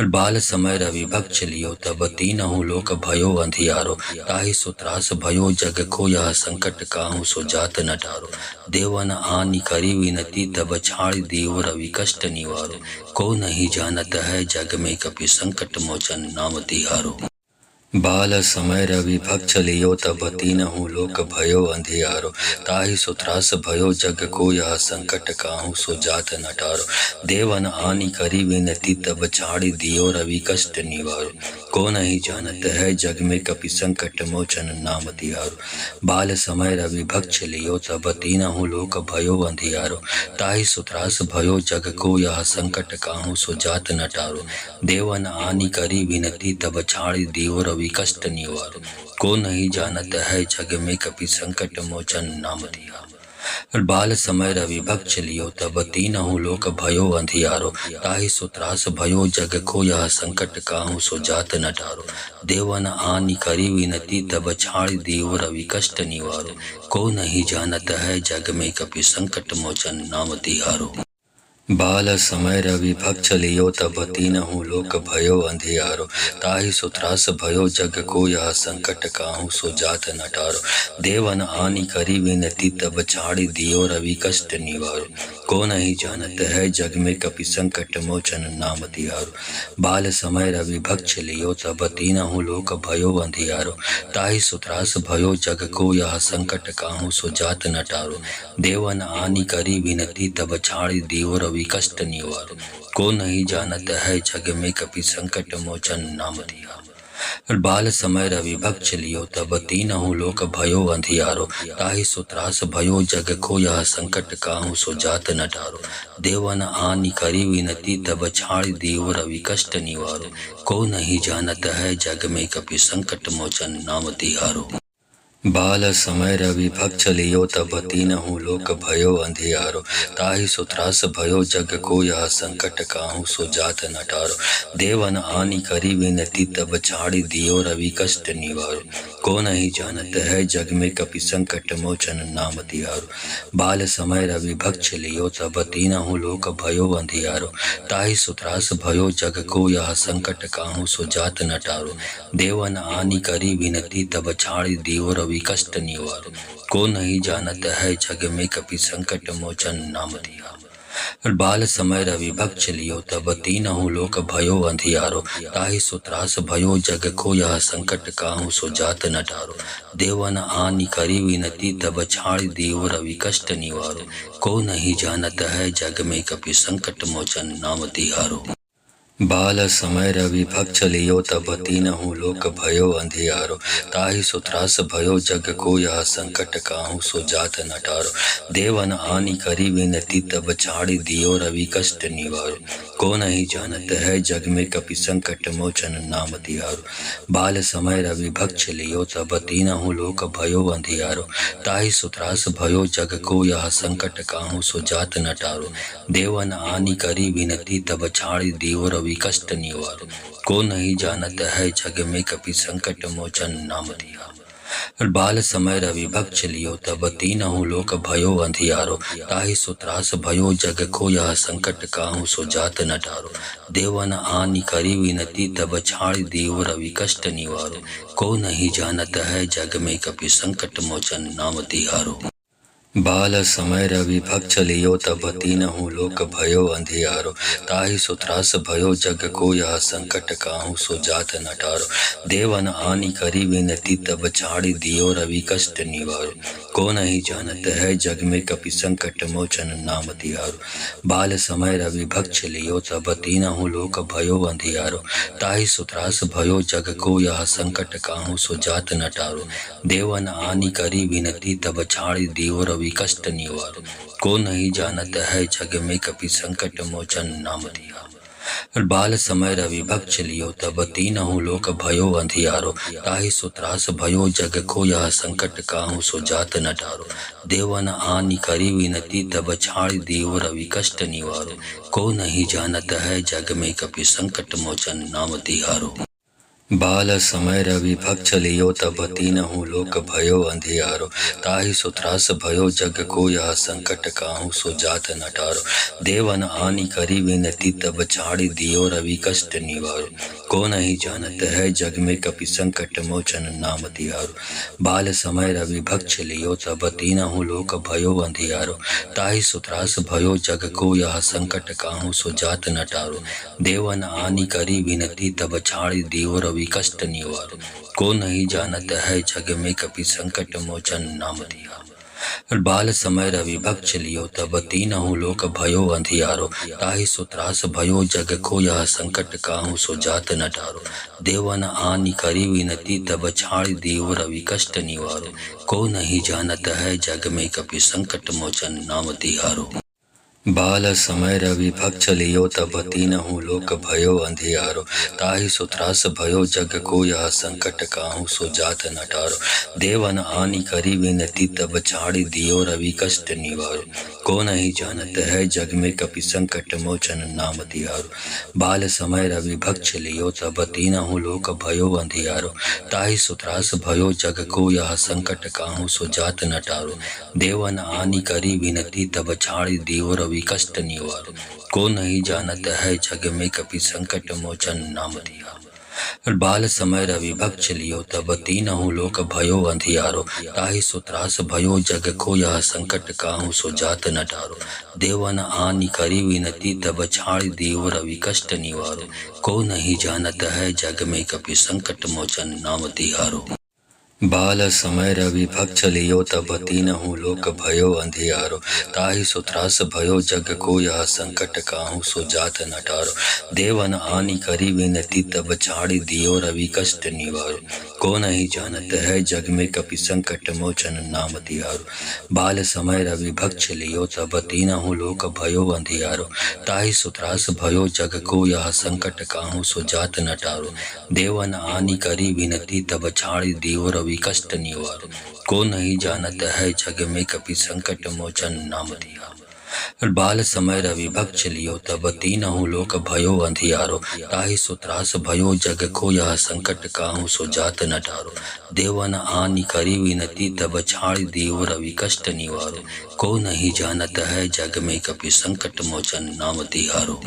बाल समय रवि भक्ष लियो तब तीनहु लोक भयो अंधियारो। ताहि सो त्रास भयो जग को यह संकट काहू सो जात न टारो। देवन आनि करी विनती तब छाड़ी दियो रवि कष्ट निवारो। को नहीं जानत है जग में कपि संकट मोचन नाम तिहारो। बाल समय रवि भक्ष लियो तब तीनहु लोक भयो अंधियारो। ताहि सो त्रास भयो जग को यह संकट काहू सो जात न टारो। देवन आनि करी विनती तब छाड़ी दियो रवि कष्ट निवारो। को नहीं जानत है जग में कपि संकट मोचन नाम तिहारो। बाल समय रवि भक्ष लियो तब तीनहु लोक भयो अंधियारो। ताहि सो त्रास भयो जग को यह संकट काहू सो जात न टारो। देवन आनि करी विनती तब छाड़ी दियो रवि कष्ट निवारो। को नहीं जानत है जग में कपि संकट मोचन नाम दिया। बाल समय रवि भक्ष लियो तब तीनहु लोक भयो अंधियारो। ताहि सो त्रास भयो जग को यह संकट काहू सो जात न टारो। देवन आनि करी विनती तब छाड़ी दियो रवि कष्ट निवारो। को नहीं जानत है जग में कपि संकट मोचन नाम तिहारो। बाल समय रवि भक्ष लियो तब तीनहु लोक भयो अंधियारो। ताहि सो त्रास भयो जग को यह संकट काहू सो जात न टारो। देवन आनि करी विनती तब छाड़ी दियो रवि कष्ट निवारो। को नहीं जानत है जग में कपि संकट मोचन नाम तिहारो। बाल समय रवि भक्ष लियो तब तीनहु लोक भयो अंधियारो। ताहि सो त्रास भयो जग को यह संकट काहू सो जात न टारो। देवन आनि करी विनती तब छाड़ी दियो रवि रवि कष्ट निवारो। को नहीं जानत है जग में कपि संकट मोचन नाम दिया। बाल समय रवि भक्त लियो तब तीनहु लोक भयो अंधियारो। ताहि सो त्रास भयो जग को यह संकट काहू सो जात न टारो। देवन आनि करी विनती तब छाड़ दियो रवि कष्ट निवारो। को नहीं जानत है जग में कपि संकट मोचन नाम तिहारो। बाल समय रवि भक्त लियो तब तीनहु लोक भयो अंधियारो। ताहि सो त्रास भयो जग को यह संकट काहू सो जात न टारो। देवन आनि करी विनती तब छाड़ी दियो रवि कष्ट निवारो। को नहीं जानत है जग में कपि संकट मोचन नाम तिहारो। बाल समय रवि भक्त लियो तब तीनहु लोक भयो अंधियारो। ताहि सो त्रास भयो जग को यह संकट काहू सो जात न टारो। देवन आनि करी विनती तब छाड़ी दियो रवि कष्ट निवारो। को नहीं जानत है जग में कपि संकट मोचन नाम दिया। बाल समय रवि भक्त लियो तब तीनहु लोक भयो अंधियारो। ताहि सो त्रास भयो जग को यह संकट काहू सो जात न टारो। देवन आनि करी विनती तब छाड़ दियो रवि कष्ट निवारो। को नहीं जानत है जग में कपि संकट मोचन नाम तिहारो। बाल समय रवि भक्त लियो तब तीनहु लोक भयो अंधियारो। ताहि सो त्रास भयो जग को यह संकट काहू सो जात न टारो। देवन आनि करी विनती तब छाड़ दियो रवि कष्ट निवारो। को नहीं जानत है जग में कपि संकट मोचन नाम तिहारो। बाल समय रवि भक्त लियो तब तीनहु लोक भयो अंधियारो। ताहि सो त्रास भयो जग को यह संकट काहू सो जात न टारो। देवन आनि करी विनती तब छाड़ दियो रवि कष्ट निवारो। को नहीं जानत है जग में कपि संकट मोचन नाम दिया। बाल समय रवि भक्त लियो तब तीनहु लोक भयो अंधियारो। ताहि सो त्रास भयो जग को यह संकट काहू सो जात न टारो। देवन आनि करी विनती तब छाड़ दियो रवि कष्ट निवारो। को नहीं जानत है जग में कपि संकट मोचन नाम तिहारो। बाल समय रवि भक्त लियो तब तीनहु लोक भयो अंधियारो। ताहि सो त्रास भयो जग को यह संकट काहू सो जात न टारो। देवन आनि करी विनती तब छाड़ी दियो रवि कष्ट निवारो। को नहीं जानत है जग में कपि संकट मोचन नाम तिहारो। बाल समय रवि भक्त लियो तब तीनहु लोक भयो अंधियारो। ताहि सो त्रास भयो जग को यह संकट काहू सो जात न टारो। देवन आनि करी विनती तब छाड़ी दियो रवि कष्ट निवारो। को नहीं जानत है जग में कपि संकट मोचन नाम दिया। बाल समय रवि भक्त लियो तब तीनहु लोक भयो अंधियारो। ताहि सो त्रास भयो जग को यह संकट काहू सो जात न टारो। देवन आनि करी विनती तब छाड़ दियो रवि कष्ट निवारो। को नहीं जानत है जग में कपि संकट मोचन नाम तिहारो। बाल समय रवि भक्त लियो तब तीनहु लोक भयो अंधियारो। ताहि सो त्रास भयो जग को यह संकट काहू सो जात न टारो। देवन आनि करी विनती तब छाड़ दियो रवि कष्ट निवारो। को नहीं जानत है जग में कपि संकट मोचन नाम तिहारो। बाल समय रवि भक्त लियो तब तीनहु लोक भयो अंधियारो। ताहि सो त्रास भयो जग को यह संकट काहू सो जात न टारो। देवन आनि करी विनती तब छाड़ दियो रवि कष्ट निवारो। को नहीं जानत है जग में कपि संकट मोचन नाम दिया। बाल समय रवि भक्त लियो तब तीनहु लोक भयो अंधियारो। ताहि सो त्रास भयो जग को यह संकट काहू सो जात न टारो। देवन आनि करी विनती तब छाड़ दियो रवि कष्ट निवारो। को नहीं जानत है जग में कपि संकट मोचन नाम तिहारो। बाल समय रवि भक्त लियो तब तीनहु लोक भयो अंधियारो। ताहि सो त्रास भयो जग को यह संकट काहू सो जात न टारो। देवन आनि करी विनती तब छाड़ दियो रवि कष्ट निवारो। को नहीं जानत है जग में कपि संकट मोचन नाम तिहारो। बाल समय रवि भक्त लियो तब तीनहु लोक भयो अंधियारो। ताहि सो त्रास भयो जग को यह संकट काहू सो जात न टारो। देवन आनि करी विनती तब छाड़ दियो रवि कष्ट निवारो। को नहीं जानत है जग में कपि संकट मोचन नाम दिया। बाल समय रवि भक्त लियो तब तीनहु लोक भयो अंधियारो। ताहि सो त्रास भयो जग को यह संकट काहू सो जात न टारो। देवन आनि करी विनती तब छाड़ दियो रवि कष्ट निवारो। को नहीं जानत है जग में कपि संकट मोचन नाम तिहारो। बाल समय रवि भक्ष लियो तब तीनहु लोक भयो अंधियारो। ताहि सो त्रास भयो जग को यह संकट काहू सो जात न टारो। देवन आनि करी विनती तब छाड़ी दियो रवि कष्ट निवारो। को नहीं जानत है जग में कपि संकट मोचन नाम तिहारो। बाल समय रवि भक्ष लियो तब तीनहु लोक भयो अंधियारो। ताहि सो त्रास भयो जग को यह संकट काहू सो जात न टारो। देवन आनि करी विनती तब छाड़ी दियो रवि कष्ट निवारो। को नहीं जानत है जग में कपि संकट मोचन नाम दिया। बाल समय रवि भक्ष लियो तब तीनहु लोक भयो अंधियारो। ताहि सो त्रास भयो जग को यह संकट काहू सो जात न टारो। देवन आनि करी विनती तब छाड़ी दियो रवि कष्ट निवारो। को नहीं जानत है जग में कपि संकट मोचन नाम तिहारो।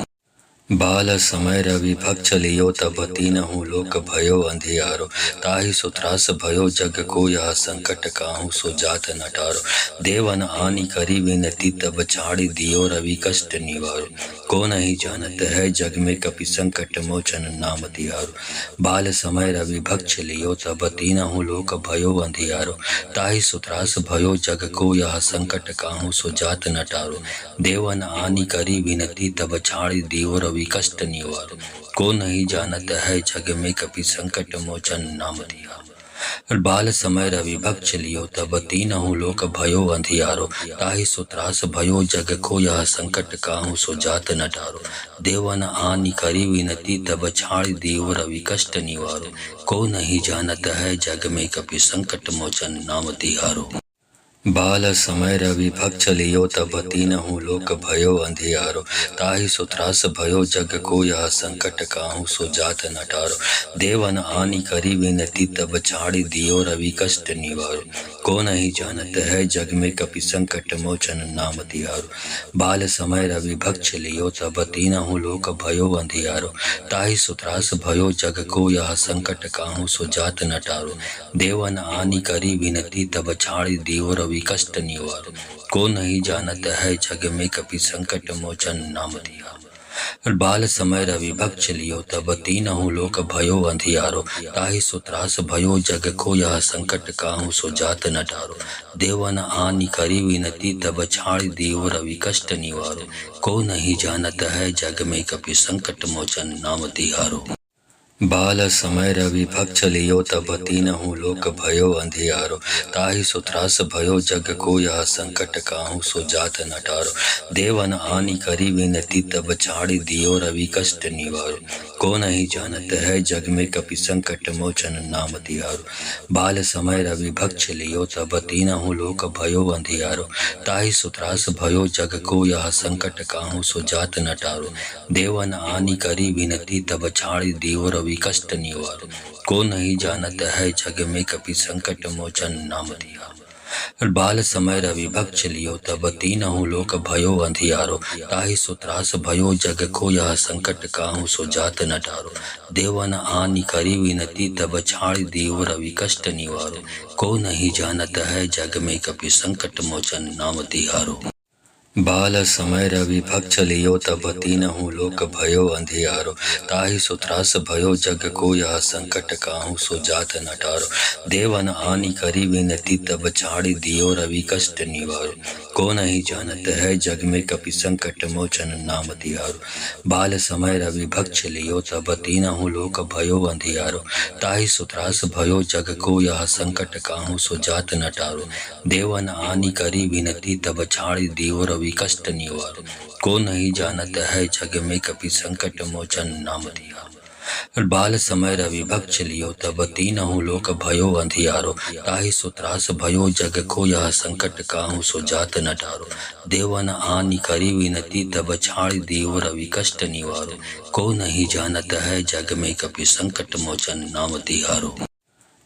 बाल समय रवि भक्ष लियो तब तीनहु लोक भयो अंधियारो। ताहि सो त्रास भयो जग को यह संकट काहू सो जात न टारो। देवन आनि करी विनती तब छाड़ी दियो रवि कष्ट निवारो। को नहीं जानत है जग में कपि संकट मोचन नाम तिहारो। बाल समय रवि भक्ष लियो तब तीनहु लोक भयो अंधियारो। ताहि सो त्रास भयो जग को यह संकट काहू सो जात न टारो। देवन आनि करी विनती तब छाड़ी दियो रवि कष्ट निवारो। को नहीं जानत है जग में कपि संकट मोचन नाम दिया। बाल समय रवि भक्ष लियो तब तीनहु लोक भयो अंधियारो। ताहि सो त्रास भयो जग को यह संकट काहू सो जात न टारो। देवन आनि करी विनती तब छाड़ी दियो रवि कष्ट निवारो। को नहीं जानत है जग में कपि संकट मोचन नाम तिहारो। बाल समय रवि भक्ष लियो तब तीनहु लोक भयो अंधियारो। ताहि सो त्रास भयो जग को यह संकट काहू सो जात न टारो। देवन आनि करी विनती तब छाड़ी दियो रवि कष्ट निवारो। को नहीं जानत है जग में कपि संकट मोचन नाम तिहारो। बाल समय रवि भक्ष लियो तब तीनहु लोक भयो अंधियारो। ताहि सो त्रास भयो जग को यह संकट काहू सो जात न टारो। देवन आनि करी विनती तब छाड़ी दियो रवि कष्ट निवारो। को नहीं जानत है जग में कपि संकट मोचन नाम दिया। बाल समय रवि भक्ष लियो तब तीनहु लोक भयो अंधियारो। ताहि सो त्रास भयो जग को यह संकट काहू सो जात न टारो। देवन आनि करी विनती तब छाड़ी दियो रवि कष्ट निवारो। को नहीं जानत है जग में कपि संकट मोचन नाम तिहारो। बाल समय रवि भक्ष लियो तब तीनहु लोक भयो अंधियारो। ताहि सो त्रास भयो जग को यह संकट काहू सो जात न टारो। देवन आनि करी विनती तब छाड़ी दियो रवि कष्ट निवारो। को नहीं जानत है जग में कपि संकट मोचन नाम तिहारो। बाल समय रवि भक्ष लियो तब तीनहु लोक भयो अंधियारो। ताहि सो त्रास भयो जग को यह संकट काहू सो जात न टारो। देवन आनि करी विनती तब छाड़ी दियो रवि कष्ट निवारो। को नहीं जानत है जग में कपि संकट मोचन नाम दिया। बाल समय रवि भक्ष लियो तब तीनहु लोक भयो अंधियारो। ताहि सो त्रास भयो जग को यह संकट काहू सो जात न टारो। देवन आनि करी विनती तब छाड़ी दियो रवि कष्ट निवारो। को नहीं जानत है जग में कपि संकट मोचन नाम तिहारो। बाल समय रवि भक्ष लियो तब तीनहु लोक भयो अंधियारो। ताहि सो त्रास भयो जग को यह संकट काहू सो जात न टारो। देवन आनि करी विनती तब छाड़ी दियो रवि कष्ट निवारो। को नहीं जानत है जग में कपि संकट मोचन नाम तिहारो। बाल समय रवि भक्ष लियो तब तीनहु लोक भयो अंधियारो। ताहि सो त्रास भयो जग को यह संकट काहू सो जात न टारो। देवन आनि करी विनती तब छाड़ी दियो रवि कष्ट निवारो। को नहीं जानत है जग में कपि संकट मोचन नाम दिया। बाल समय रवि भक्ष लियो तब तीनहु लोक भयो अंधियारो। ताहि सो त्रास भयो जग को यह संकट काहू सो जात न टारो। देवन आनि करी विनती तब छाड़ी दियो रवि कष्ट निवारो। को नहीं जानत है जग में कपि संकट मोचन नाम तिहारो।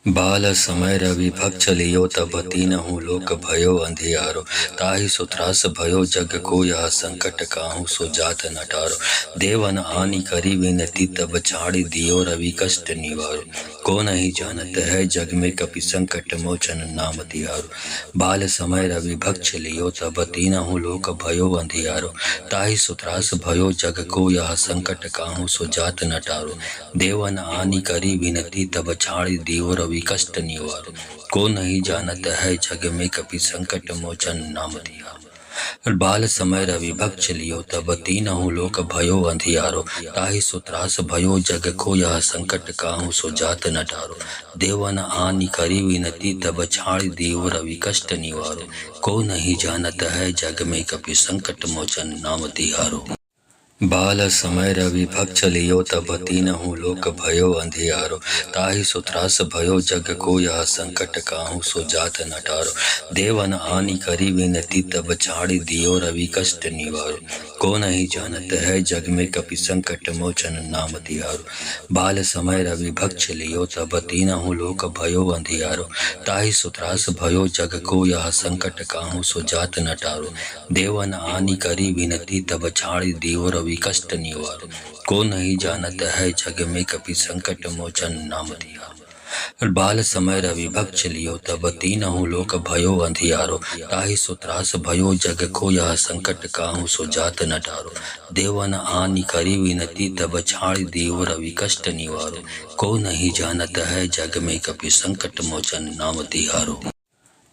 बाल समय रवि भक्ष लियो तब तीनहु लोक भयो अंधियारो। ताहि सो त्रास भयो जग को यह संकट काहू सो जात न टारो। देवन आनि करी विनती तब छाड़ी दियो रवि कष्ट निवारो। को नहीं जानत है जग में कपि संकट मोचन नाम तिहारो। बाल समय रवि भक्ष लियो तब तीनहु लोक भयो अंधियारो। ताहि सो त्रास भयो जग को यह संकट काहू सो जात न टारो। देवन आनि करी विनती तब छाड़ी दियो रवि रवि कष्ट निवारो। को नहीं जानत है जग में कपि संकट मोचन नाम तिहारो। बाल समय रवि भक्त लियो तब तीनहु लोक भयो अंधियारो। ताहि सो त्रास भयो जग को यह संकट काहू सो जात न टारो। देवन आनि करी विनती तब छाड़ दियो रवि कष्ट निवारो। को नहीं जानत है जग में कपि संकट मोचन नाम तिहारो। बाल समय रवि भक्त लियो तब तीनहु लोक भयो अंधियारो। ताहि सो त्रास भयो जग को यह संकट काहू सो जात न टारो। देवन आनि करी विनती तब छाड़ी दियो रवि कष्ट निवारो। को नहीं जानत है जग में कपि संकट मोचन नाम तिहारो। बाल समय रवि भक्त लियो तब तीनहु लोक भयो अंधियारो। ताहि सो त्रास भयो जग को यह संकट काहू सो जात न टारो। देवन आनि करी विनती तब छाड़ी दियो रवि कष्ट निवारो। को नहीं जानत है जग में कपि संकट मोचन नाम तिहारो। बाल समय रवि भक्त लियो तब तीनहु लोक भयो अंधियारो। ताहि सो त्रास भयो जग को यह संकट काहू सो जात न टारो। देवन आनि करी विनती तब छाड़ दियो रवि कष्ट निवारो। को नहीं जानत है जग में कपि संकट मोचन नाम तिहारो।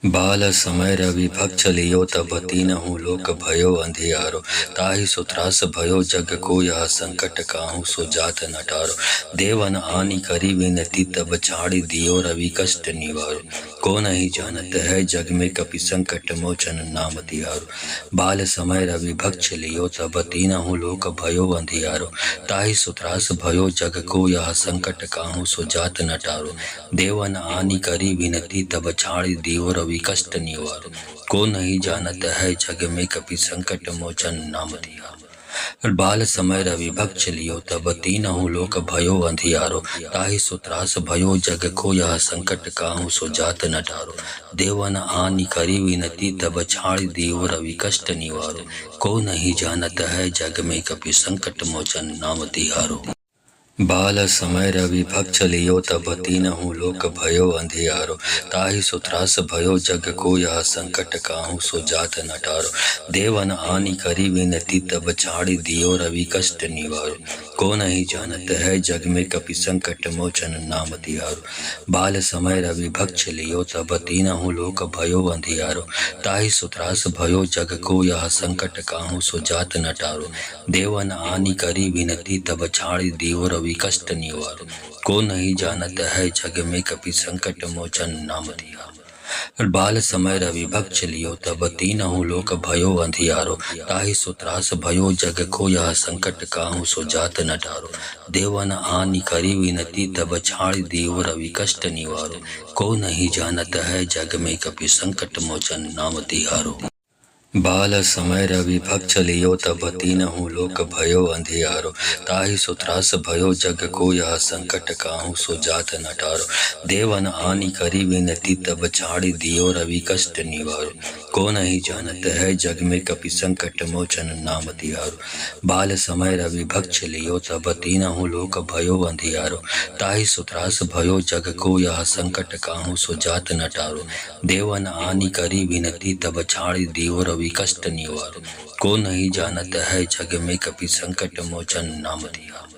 बाल समय रवि भक्त लियो तब तीनहु लोक भयो अंधियारो। ताहि सो त्रास भयो जग को यह संकट काहू सो जात न टारो। देवन आनि करी विनती तब छाड़ दियो रवि कष्ट निवारो। को नहीं जानत है जग में कपि संकट मोचन नाम तिहारो। बाल समय रवि भक्त लियो तब तीनहु लोक भयो अंधियारो। ताहि सो त्रास भयो जग को यह संकट काहू सो जात न टारो। देवन आनि करी विनती तब छाड़ दियो रवि कष्ट निवारो। को नहीं जानत है जग में कपि संकट मोचन नाम तिहारो। बाल समय रवि भक्त लियो तब तीनहु लोक भयो अंधियारो। ताहि सो त्रास भयो जग को यह संकट काहू सो जात न टारो। देवन आनि करी विनती तब छाड़ दियो रवि कष्ट निवारो। को नहीं जानत है जग में कपि संकट मोचन नाम तिहारो। बाल समय रवि भक्त लियो तब तीनहु लोक भयो अंधियारो। ताहि सो त्रास भयो जग को यह संकट काहू सो जात न टारो। देवन आनि करी विनती तब छाड़ दियो रवि कष्ट निवारो। को नहीं जानत है जग में कपि संकट मोचन नाम तिहारो। बाल समय रवि भक्त लियो तब तीनहु लोक भयो अंधियारो। ताहि सो त्रास भयो जग को यह संकट काहू सो जात न टारो। देवन आनि करी विनती तब छाड़ दियो रवि कष्ट निवारो। को नहीं जानत है जग में कपि संकट मोचन नाम तिहारो। बाल समय रवि भक्त लियो तब तीनहु लोक भयो अंधियारो। ताहि सो त्रास भयो जग को यह संकट काहू सो जात न टारो। देवन आनि करी विनती तब छाड़ दियो रवि कष्ट निवारो। को नहीं जानत है जग में कपि संकट मोचन नाम तिहारो। बाल समय रवि भक्त लियो तब तीनहु लोक भयो अंधियारो। ताहि सो त्रास भयो जग को यह संकट काहू सो जात न टारो। देवन आनि करी विनती तब छाड़ दियो रवि कष्ट निवारो। को नहीं जानत है जग में कपि संकट मोचन नाम तिहारो। बाल समय रवि भक्त लियो तब तीनहु लोक भयो अंधियारो। ताहि सो त्रास भयो जग को यह संकट काहू सो जात न टारो। देवन आनि करी विनती तब छाड़ दियो रवि कष्ट निवारो। को नहीं जानत है जग में कपि संकट मोचन नाम तिहारो।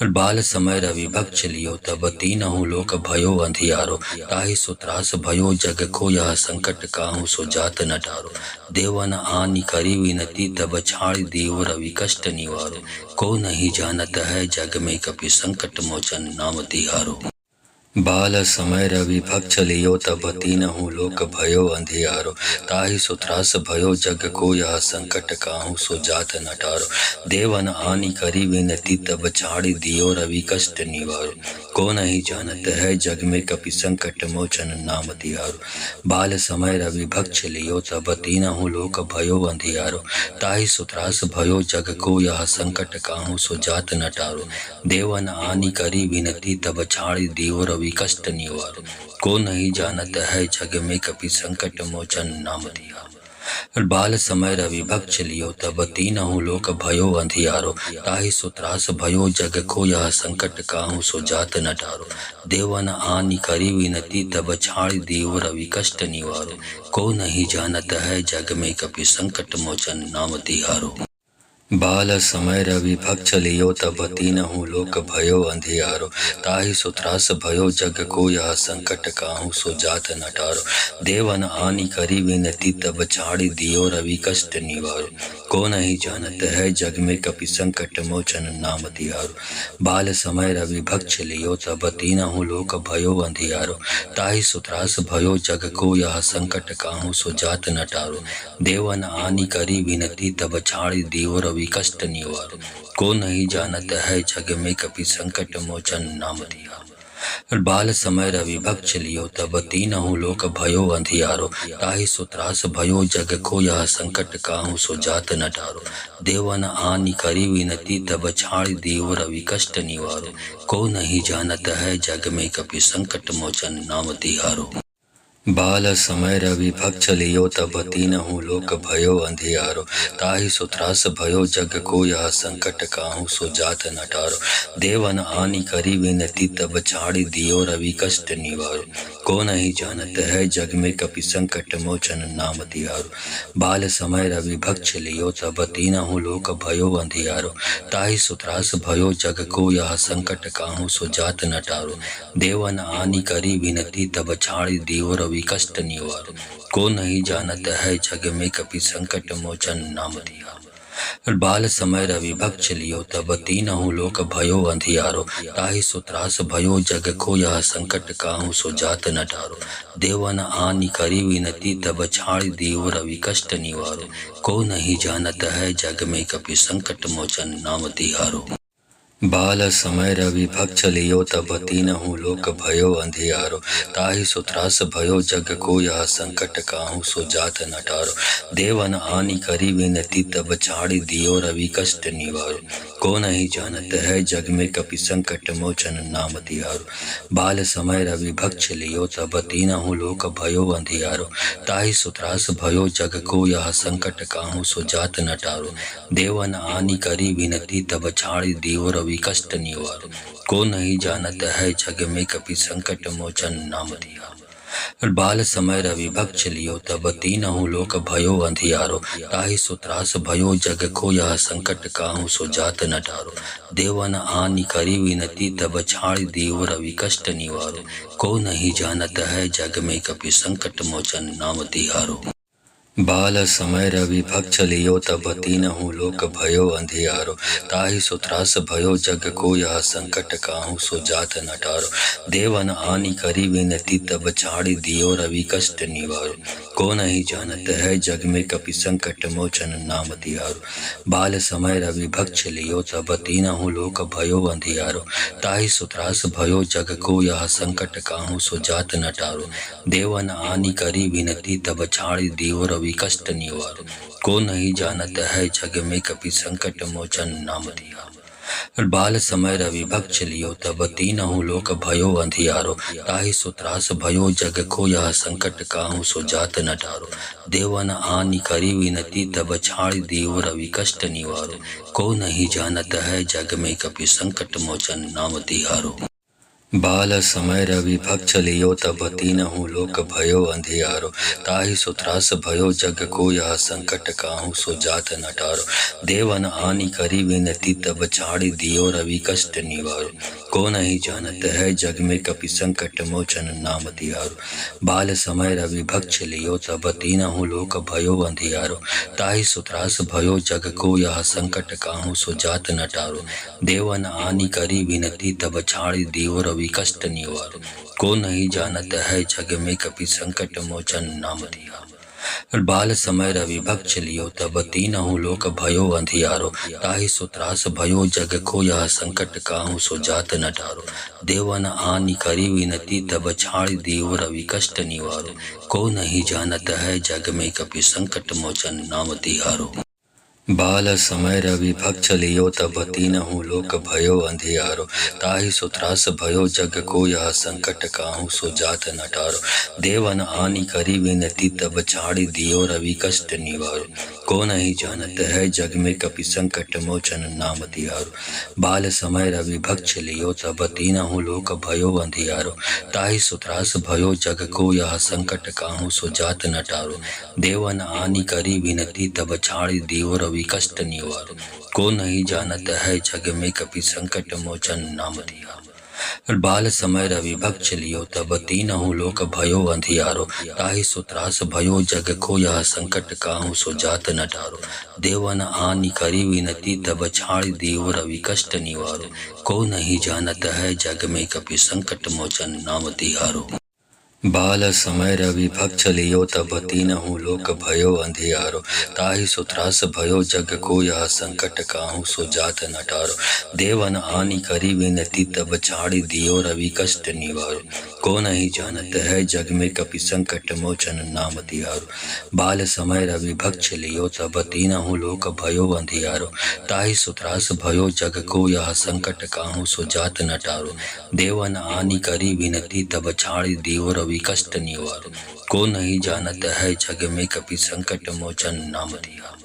बाल समय रवि भक्त लियो तब तीनहु लोक भयो अंधियारो। ताहि सो त्रास भयो जग को यह संकट काहू सो जात न टारो। देवन आनि करी विनती तब छाड़ दियो रवि कष्ट निवारो। को नहीं जानत है जग में कपि संकट मोचन नाम तिहारो। बाल समय रवि भक्त लियो तब तीनहु लोक भयो अंधियारो। ताहि सो त्रास भयो जग को यह संकट काहू सो जात न टारो। देवन आनि करी विनती तब छाड़ दियो रवि कष्ट निवारो। को नहीं जानत है जग में कपि संकट मोचन नाम तिहारो। बाल समय रवि भक्त लियो तब तीनहु लोक भयो अंधियारो। ताहि सो त्रास भयो जग को यह संकट काहू सो जात न टारो। देवन आनि करी विनती तब छाड़ दियो रवि कष्ट निवारो। को नहीं जानत है जग में कपि संकट मोचन नाम तिहारो। बाल समय रवि भक्त लियो तब तीनहु लोक भयो अंधियारो। ताहि सो त्रास भयो जग को यह संकट काहू सो जात न टारो। देवन आनि करी विनती तब छाड़ दियो रवि कष्ट निवारो। को नहीं जानत है जग में कपि संकट मोचन नाम तिहारो। बाल समय रवि भक्ष लियो तब तीनहु लोक भयो अंधियारो। ताहि सो त्रास भयो जग को यह संकट काहू सो जात न टारो। देवन आनि करी विनती तब छाड़ी दियो रवि कष्ट निवारो। को नहीं जानत है जग में कपि संकट मोचन नाम तिहारो। बाल समय रवि भक्ष लियो तब तीनहु लोक भयो अंधियारो। ताहि सो त्रास भयो जग को यह संकट काहू सो जात न टारो। देवन आनि करी विनती तब छाड़ी दियो रवि कष्ट निवारो। को नहीं जानत है जग में कपि संकट मोचन नाम दिया। बाल समय रवि भक्ष लियो तब तीनहु लोक भयो अंधियारो। ताहि सो त्रास भयो जग को यह संकट काहू सो जात न टारो। देवन आनि करी विनती तब छाड़ी दियो रवि कष्ट निवारो। को नहीं जानत है जग में कपि संकट मोचन नाम तिहारो। बाल समय रवि भक्ष लियो तब तीनहु लोक भयो अंधियारो। ताहि सो त्रास भयो जग को यह संकट काहू सो जात न टारो। देवन आनि करी विनती तब छाड़ी दियो रवि कष्ट निवारो। को नहीं जानत है जग में कपि संकट मोचन नाम तिहारो। बाल समय रवि भक्ष लियो तब तीनहु लोक भयो अंधियारो। ताहि सो त्रास भयो जग को यह संकट काहू सो जात न टारो। देवन आनि करी विनती तब छाड़ी दियो रवि कष्ट निवारो। को नहीं जानत है जग में कपि संकट मोचन नाम दिया। बाल समय रवि भक्ष लियो तब तीनहु लोक भयो अंधियारो। ताहि सो त्रास भयो जग को यह संकट काहू सो जात न टारो। देवन आनि करी विनती तब छाड़ी दियो रवि कष्ट निवारो। को नहीं जानत है जग में कपि संकट मोचन नाम तिहारो। बाल समय रवि भक्ष लियो तब तीनहु लोक भयो अंधियारो। ताहि सो त्रास भयो जग को यह संकट काहू सो जात न टारो। देवन आनि करी विनती तब छाड़ी दियो रवि कष्ट निवारो। को नहीं जानत है जग में कपि संकट मोचन नाम तिहारो। बाल समय रवि भक्ष लियो तब तीनहु लोक भयो अंधियारो। ताहि सो त्रास भयो जग को यह संकट काहू सो जात न टारो। देवन आनि करी विनती तब छाड़ी दियो रवि कष्ट निवारो। को नहीं जानत है जग में कपि संकट मोचन नाम दिया। बाल समय रवि भक्ष लियो तब तीनहु लोक भयो अंधियारो। ताहि सो त्रास भयो जग को यह संकट काहू सो जात न टारो। देवन आनि करी विनती तब छाड़ी दियो रवि कष्ट निवारो। को नहीं जानत है जग में कपि संकट मोचन नाम तिहारो। बाल समय रवि भक्ष लियो तब तीनहु लोक भयो अंधियारो। ताहि सो त्रास भयो जग को यह संकट काहू सो जात न टारो। देवन आनि करी विनती तब छाड़ी दियो रवि कष्ट निवारो। को नहीं जानत है जग में कपि संकट मोचन नाम तिहारो। बाल समय रवि भक्ष लियो तब तीनहु लोक भयो अंधियारो। ताहि सो त्रास भयो जग को यह संकट काहू सो जात न टारो। देवन आनि करी विनती तब छाड़ी दियो रवि कष्ट निवारो। को नहीं जानत है जग में कपि संकट मोचन नाम दिया। बाल समय रवि भक्ष लियो तब तीनहु लोक भयो अंधियारो। ताहि सो त्रास भयो जग को यह संकट काहू सो जात न टारो। देवन आनि करी विनती तब छाड़ी दियो रवि कष्ट निवारो। को नहीं जानत है जग में कपि संकट मोचन नाम तिहारो। बाल समय रवि भक्ष लियो तब तीनहु लोक भयो अंधियारो। ताहि सो त्रास भयो जग को यह संकट काहू सो जात न टारो। देवन आनि करी विनती तब छाड़ी दियो रवि कष्ट निवारो। को नहीं जानत है जग में कपि संकट मोचन नाम तिहारो। बाल समय रवि भक्ष लियो तब तीनहु लोक भयो अंधियारो। ताहि सो त्रास भयो जग को यह संकट काहू सो जात न टारो। देवन आनि करी विनती तब छाड़ी दियो रवि कष्ट निवारो। को नहीं जानत है जग में कपि संकट मोचन नाम दिया। बाल समय रवि भक्ष लियो तब तीनहु लोक भयो अंधियारो। ताहि सो त्रास भयो जग को यह संकट काहू सो जात न टारो। देवन आनि करी विनती तब छाड़ी दियो रवि कष्ट निवारो। को नहीं जानत है जग में कपि संकट मोचन नाम तिहारो। बाल समय रवि भक्ष लियो तब तीनहु लोक भयो अंधियारो। ताहि सो त्रास भयो जग को यह संकट काहू सो जात न टारो। देवन आनि करी विनती तब छाड़ी दियो रवि कष्ट निवारो। को नहीं जानत है जग में कपि संकट मोचन नाम तिहारो। बाल समय रवि भक्ष लियो तब तीनहु लोक भयो अंधियारो। ताहि सो त्रास भयो जग को यह संकट काहू सो जात न टारो। देवन आनि करी विनती तब छाड़ी दियो रवि रवि कष्ट निवारो। को नहीं जानत है जग में कपि संकट मोचन नाम तिहारो। बाल समय रवि भक्त लियो तब तीनहु लोक भयो अंधियारो। ताहि सो त्रास भयो जग को यह संकट काहू सो जात न टारो। देवन आनि करी विनती तब छाड़ देव रवि कष्ट निवारो। को नहीं जानत है जग में कपि संकट मोचन नाम तिहारो। बाल समय रवि भक्त लियो तब तीनहु लोक भयो अंधियारो। ताहि सो त्रास भयो जग को यह संकट काहू सो जात न टारो। देवन आनि करी विनती तब छाड़ी दियो रवि कष्ट निवारो। को नहीं जानत है जग में कपि संकट मोचन नाम तिहारो। बाल समय रवि भक्त लियो तब तीनहु लोक भयो अंधियारो। ताहि सो त्रास भयो जग को यह संकट काहू सो जात न टारो। देवन आनि करी विनती तब छाड़ी दियो रवि कष्ट निवारो। को नहीं जानत है जग में कपि संकट मोचन नाम तिहारो।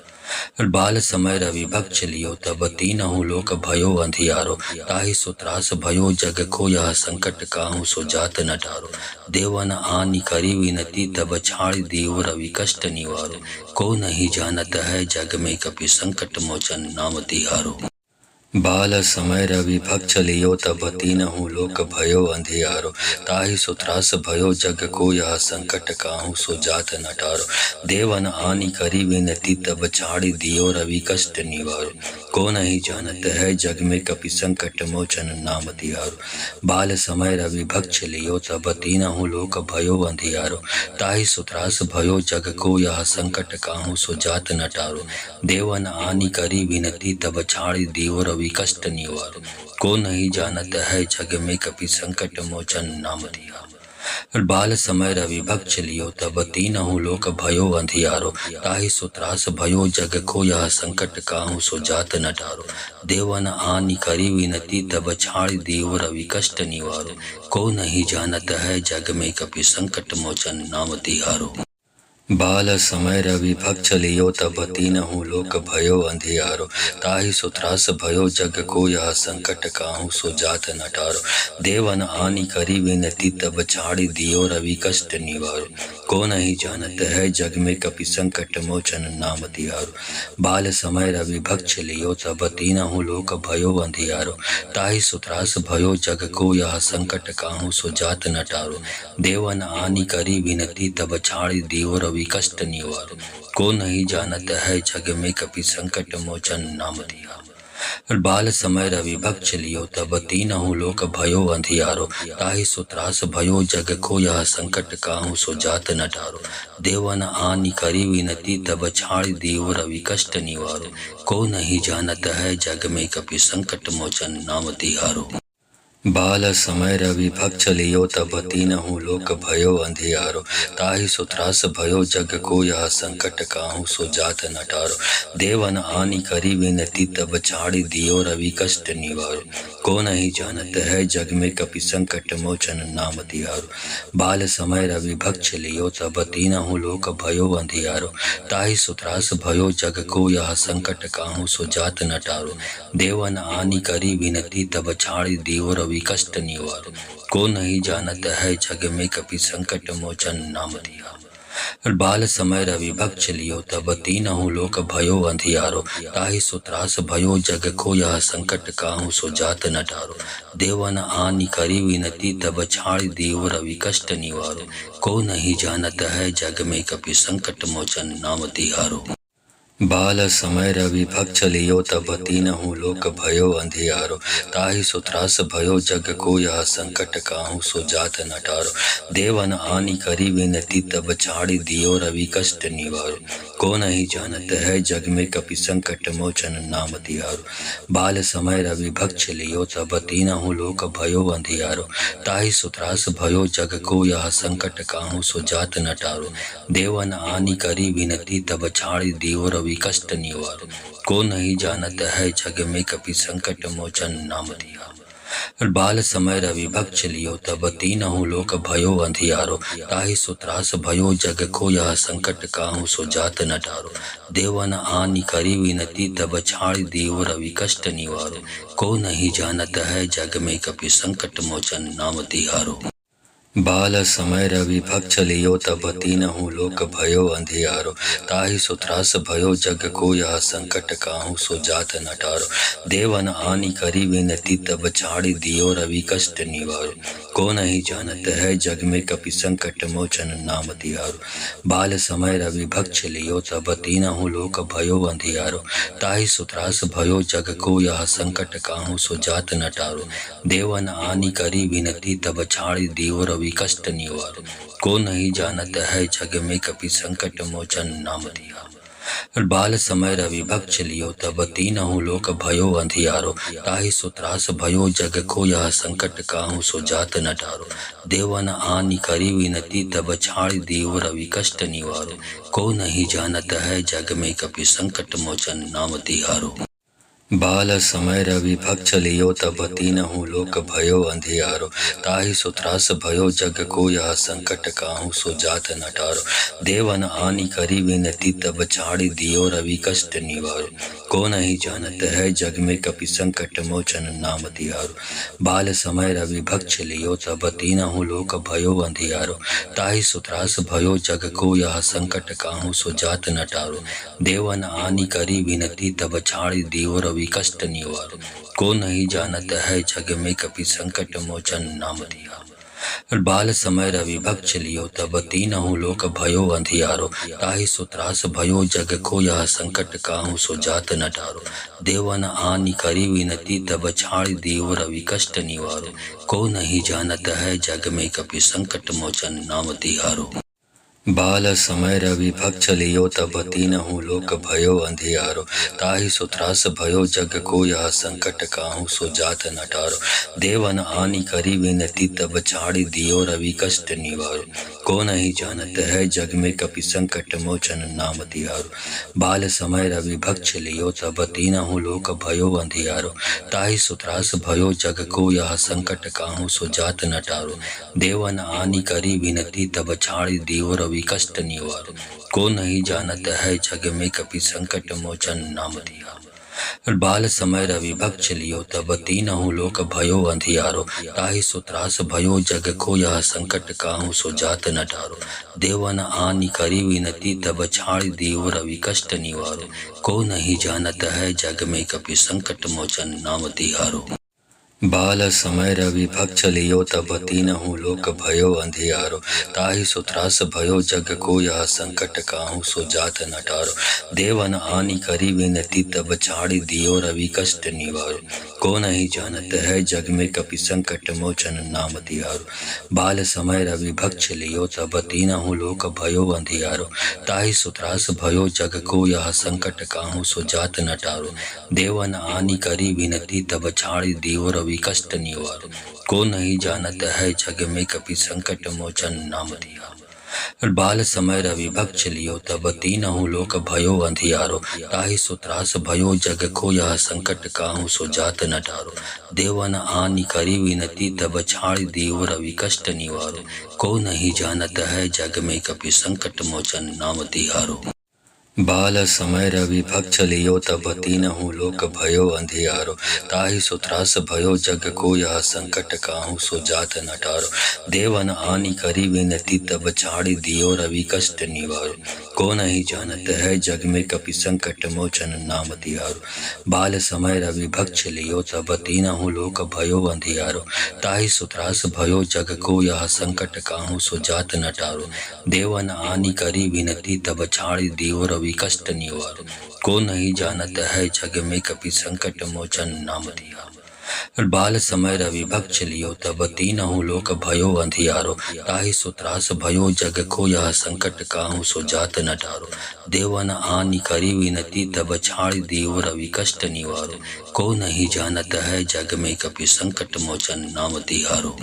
बाल समय रवि भक्त लियो तब तीनहु लोक भयो अंधियारो। ताहि सो त्रास भयो जग को यह संकट काहू सो जात न टारो। देवन आनि करी विनती तब छाड़ देव रवि कष्ट निवारो। को नहीं जानत है जग में कपि संकट मोचन नाम तिहारो। बाल समय रवि भक्त लियो तब तीनहु लोक भयो अंधियारो। ताहि सो त्रास भयो जग को यह संकट काहू सो जात न टारो। देवन आनि करी विनती तब छाड़ी दियो रवि कष्ट निवारो। को नहीं जानत है जग में कपि संकट मोचन नाम तिहारो। बाल समय रवि भक्त लियो तब तीनहु लोक भयो अंधियारो। ताहि सो त्रास भयो जग को यह संकट काहू सो जात न टारो। देवन आनि करी विनती तब छाड़ी दियो रवि कष्ट निवारो। को नहीं जानत है जग में कपि संकट मोचन नाम तिहारो। बाल समय रवि भक्त लियो तब तीनहु लोक भयो अंधियारो। ताहि सो त्रास भयो जग को यह संकट काहू सो जात न टारो। देवन आनि करी विनती तब छाड़ देव रवि कष्ट निवारो। को नहीं जानत है जग में कपि संकट मोचन नाम तिहारो। बाल समय रवि भक्त लियो तब तीनहु लोक भयो अंधियारो। ताहि सो त्रास भयो जग को यह संकट काहू सो जात न टारो। देवन आनि करी विनती तब छाड़ी दियो रवि कष्ट निवारो। को नहीं जानत है जग में कपि संकट मोचन नाम तिहारो। बाल समय रवि भक्त लियो तब तीनहु लोक भयो अंधियारो। ताहि सो त्रास भयो जग को यह संकट काहू सो जात न टारो। देवन आनि करी विनती तब छाड़ी दियो रवि कष्ट निवारो। को नहीं जानत है जग में कपि संकट मोचन नाम तिहारो। बाल समय रवि भक्त लियो तब तीनहु लोक भयो अंधियारो। ताहि सो त्रास भयो जग को यह संकट काहू सो जात न टारो। देवन आनि करी विनती तब छाड़ देव रवि कष्ट निवारो। को नहीं जानत है जग में कपि संकट मोचन नाम तिहारो। बाल समय रवि भक्त लियो तब तीनहु लोक भयो अंधियारो। ताहि सो त्रास भयो जग को यह संकट काहू सो जात न टारो। देवन आनि करी विनती तब छाड़ी दियो रवि कष्ट निवारो। को नहीं जानत है जग में कपि संकट मोचन नाम तिहारो। बाल समय रवि भक्त लियो तब तीनहु लोक भयो अंधियारो। ताहि सो त्रास भयो जग को यह संकट काहू सो जात न टारो। देवन आनि करी विनती तब छाड़ी दियो रवि कष्ट निवारो। को नहीं जानत है जग में कपि संकट मोचन नाम तिहारो। बाल समय रवि भक्त लियो तब तीनहु लोक भयो अंधियारो। ताहि सो त्रास भयो जग को यह संकट काहू सो जात न टारो। देवन आनि करी विनती तब छाड़ देव रवि कष्ट निवारो। को नहीं जानत है जग में कपि संकट मोचन नाम तिहारो। बाल समय रवि भक्त लियो तब तीनहु लोक भयो अंधियारो। ताहि सो त्रास भयो जग को यह संकट काहू सो जात न टारो। देवन आनि करी विनती तब छाड़ी दियो रवि कष्ट निवारो। को नहीं जानत है जग में कपि संकट मोचन नाम तिहारो। बाल समय रवि भक्त लियो तब तीनहु लोक भयो अंधियारो। ताहि सो त्रास भयो जग को यह संकट काहू सो जात न टारो। देवन आनि करी विनती तब छाड़ी दियो रवि कष्ट निवारो। को नहीं जानत है जग में कपि संकट मोचन नाम तिहारो। बाल समय रवि भक्त लियो तब तीनहु लोक भयो अंधियारो। ताहि सो त्रास भयो जग को यह संकट काहू सो जात न टारो। देवन आनि करी विनती तब छाड़ देव रवि कष्ट निवारो। को नहीं जानत है जग में कपि संकट मोचन नाम तिहारो। बाल समय रवि भक्ष लियो तब तीनहु लोक भयो अंधियारो। ताहि सो त्रास भयो जग को यह संकट काहू सो जात न टारो। देवन आनि करी विनती तब छाड़ी दियो रवि कष्ट निवारो। को नहीं जानत है जग में कपि संकट मोचन नाम तिहारो। बाल समय रवि भक्ष लियो तब तीनहु लोक भयो अंधियारो। ताहि सो त्रास भयो जग को यह संकट काहू सो जात न टारो। देवन आनि करी विनती तब छाड़ी दियो रवि कष्ट निवारो। को नहीं जानत है जग में कपि संकट मोचन नाम तिहारो। बाल समय रवि भक्ष लियो तब तीनहु लोक भयो अंधियारो। ताहि सो त्रास भयो जग को यह संकट काहू सो जात न टारो। देवन आनि करी विनती तब छाड़ी दियो रवि कष्ट निवारो। को नहीं जानत है जग में कपि संकट मोचन नाम तिहारो। बाल समय रवि भक्ष लियो तब तीनहु लोक भयो अंधियारो। ताहि सो त्रास भयो जग को यह संकट काहू सो जात न टारो। देवन आनि करी विनती तब छाड़ी दियो रवि कष्ट निवारो। को नहीं जानत है जग में कपि संकट मोचन नाम तिहारो। बाल समय रवि भक्ष लियो तब तीनहु लोक भयो अंधियारो। ताहि सो त्रास भयो जग को यह संकट काहू सो जात न टारो। देवन आनि करी विनती तब छाड़ी दियो रवि कष्ट निवारो। को नहीं जानत है जग में कपि संकट मोचन नाम तिहारो। बाल समय रवि भक्ष लियो तब तीनहु लोक भयो अंधियारो। ताहि सो त्रास भयो जग को यह संकट काहू सो जात न टारो। देवन आनि करी विनती तब छाड़ी दियो रवि कष्ट निवारो। को नहीं जानत है जग में कपि संकट मोचन नाम तिहारो। बाल समय रवि भक्ष लियो तब तीनहु लोक भयो अंधियारो। ताहि सो त्रास भयो जग को यह संकट काहू सो जात न टारो। देवन आनि करी विनती तब छाड़ी दियो रवि कष्ट निवारो। को नहीं जानत है जग में कपि संकट मोचन नाम तिहारो। बाल समय रवि भक्ष लियो तब तीनहु लोक भयो अंधियारो। ताहि सो त्रास भयो जग को यह संकट काहू सो जात न टारो। देवन आनि करी विनती तब छाड़ी दियो रवि कष्ट निवारो। को नहीं जानत है जग में कपि संकट मोचन नाम तिहारो। बाल समय रवि भक्ष लियो तब तीनहु लोक भयो अंधियारो। ताहि सो त्रास भयो जग को यह संकट काहू सो जात न टारो। देवन आनि करी विनती तब छाड़ी दियो रवि कष्ट निवारो। को नहीं जानत है जग में कपि संकट मोचन नाम तिहारो। बाल समय रवि भक्ष लियो तब तीनहु लोक भयो अंधियारो। ताहि सो त्रास भयो जग को यह संकट काहू सो जात न टारो। देवन आनि करी विनती तब छाड़ी दियो रवि कष्ट निवारो। को नहीं जानत है जग में कपि संकट मोचन नाम तिहारो। बाल समय रवि भक्ष लियो तब तीनहु लोक भयो अंधियारो। ताहि सो त्रास भयो जग को यह संकट काहू सो जात न टारो। देवन आनि करी विनती तब छाड़ी दियो रवि कष्ट निवारो। को नहीं जानत है जग में कपि संकट मोचन नाम तिहारो। बाल समय रवि भक्ष लियो तब तीनहु लोक भयो अंधियारो। ताहि सो त्रास भयो जग को यह संकट काहू सो जात न टारो। देवन आनि करी विनती तब छाड़ी दियो रवि कष्ट निवारो। को नहीं जानत है जग में कपि संकट मोचन नाम तिहारो। बाल समय रवि भक्ष लियो तब तीनहु लोक भयो अंधियारो। ताहि सो त्रास भयो जग को यह संकट काहू सो जात न टारो। देवन आनि करी विनती तब छाड़ी दियो रवि कष्ट निवारो। को नहीं जानत है जग में कपि संकट मोचन नाम तिहारो। बाल समय रवि भक्ष लियो तब तीनहु लोक भयो अंधियारो। ताहि सो त्रास भयो जग को यह संकट काहू सो जात न टारो। देवन आनि करी विनती तब छाड़ी दियो रवि कष्ट निवारो। को नहीं जानत है जग में कपि संकट मोचन नाम तिहारो। बाल समय रवि भक्ष लियो तब तीनहु लोक भयो अंधियारो। ताहि सो त्रास भयो जग को यह संकट काहू सो जात न टारो। देवन आनि करी विनती तब छाड़ी दियो रवि कष्ट निवारो। को नहीं जानत है जग में कपि संकट मोचन नाम तिहारो।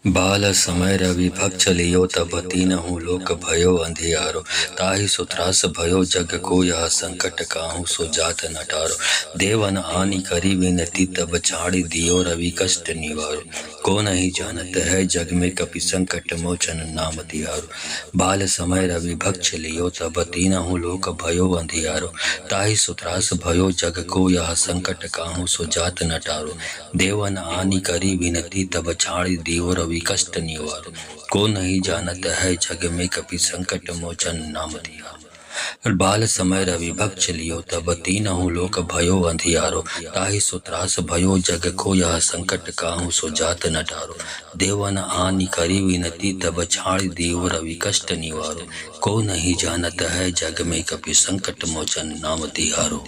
बाल समय रवि भक्ष लियो तब तीनहु लोक भयो अंधियारो। ताहि सो त्रास भयो जग को यह संकट काहू सो जात न टारो। देवन आनि करी विनती तब छाड़ी दियो रवि कष्ट निवारो। को नहीं जानत है जग में कपि संकट मोचन नाम तिहारो। बाल समय रवि भक्ष लियो तब तीनहु लोक भयो अंधियारो। ताहि सो त्रास भयो जग को यह संकट काहू सो जात न टारो। देवन आनि करी विनती तब छाड़ी दियो रवि रवि कष्ट निवारो। को नहीं जानत है जग में कपि संकट मोचन नाम तिहारो। बाल समय रवि भक्त लियो तब तीनहु लोक भयो अंधियारो। ताहि सो त्रास भयो जग को यह संकट काहू सो जात न टारो। देवन आनि करी विनती तब छाड़ दियो रवि कष्ट निवारो। को नहीं जानत है जग में कपि संकट मोचन नाम तिहारो।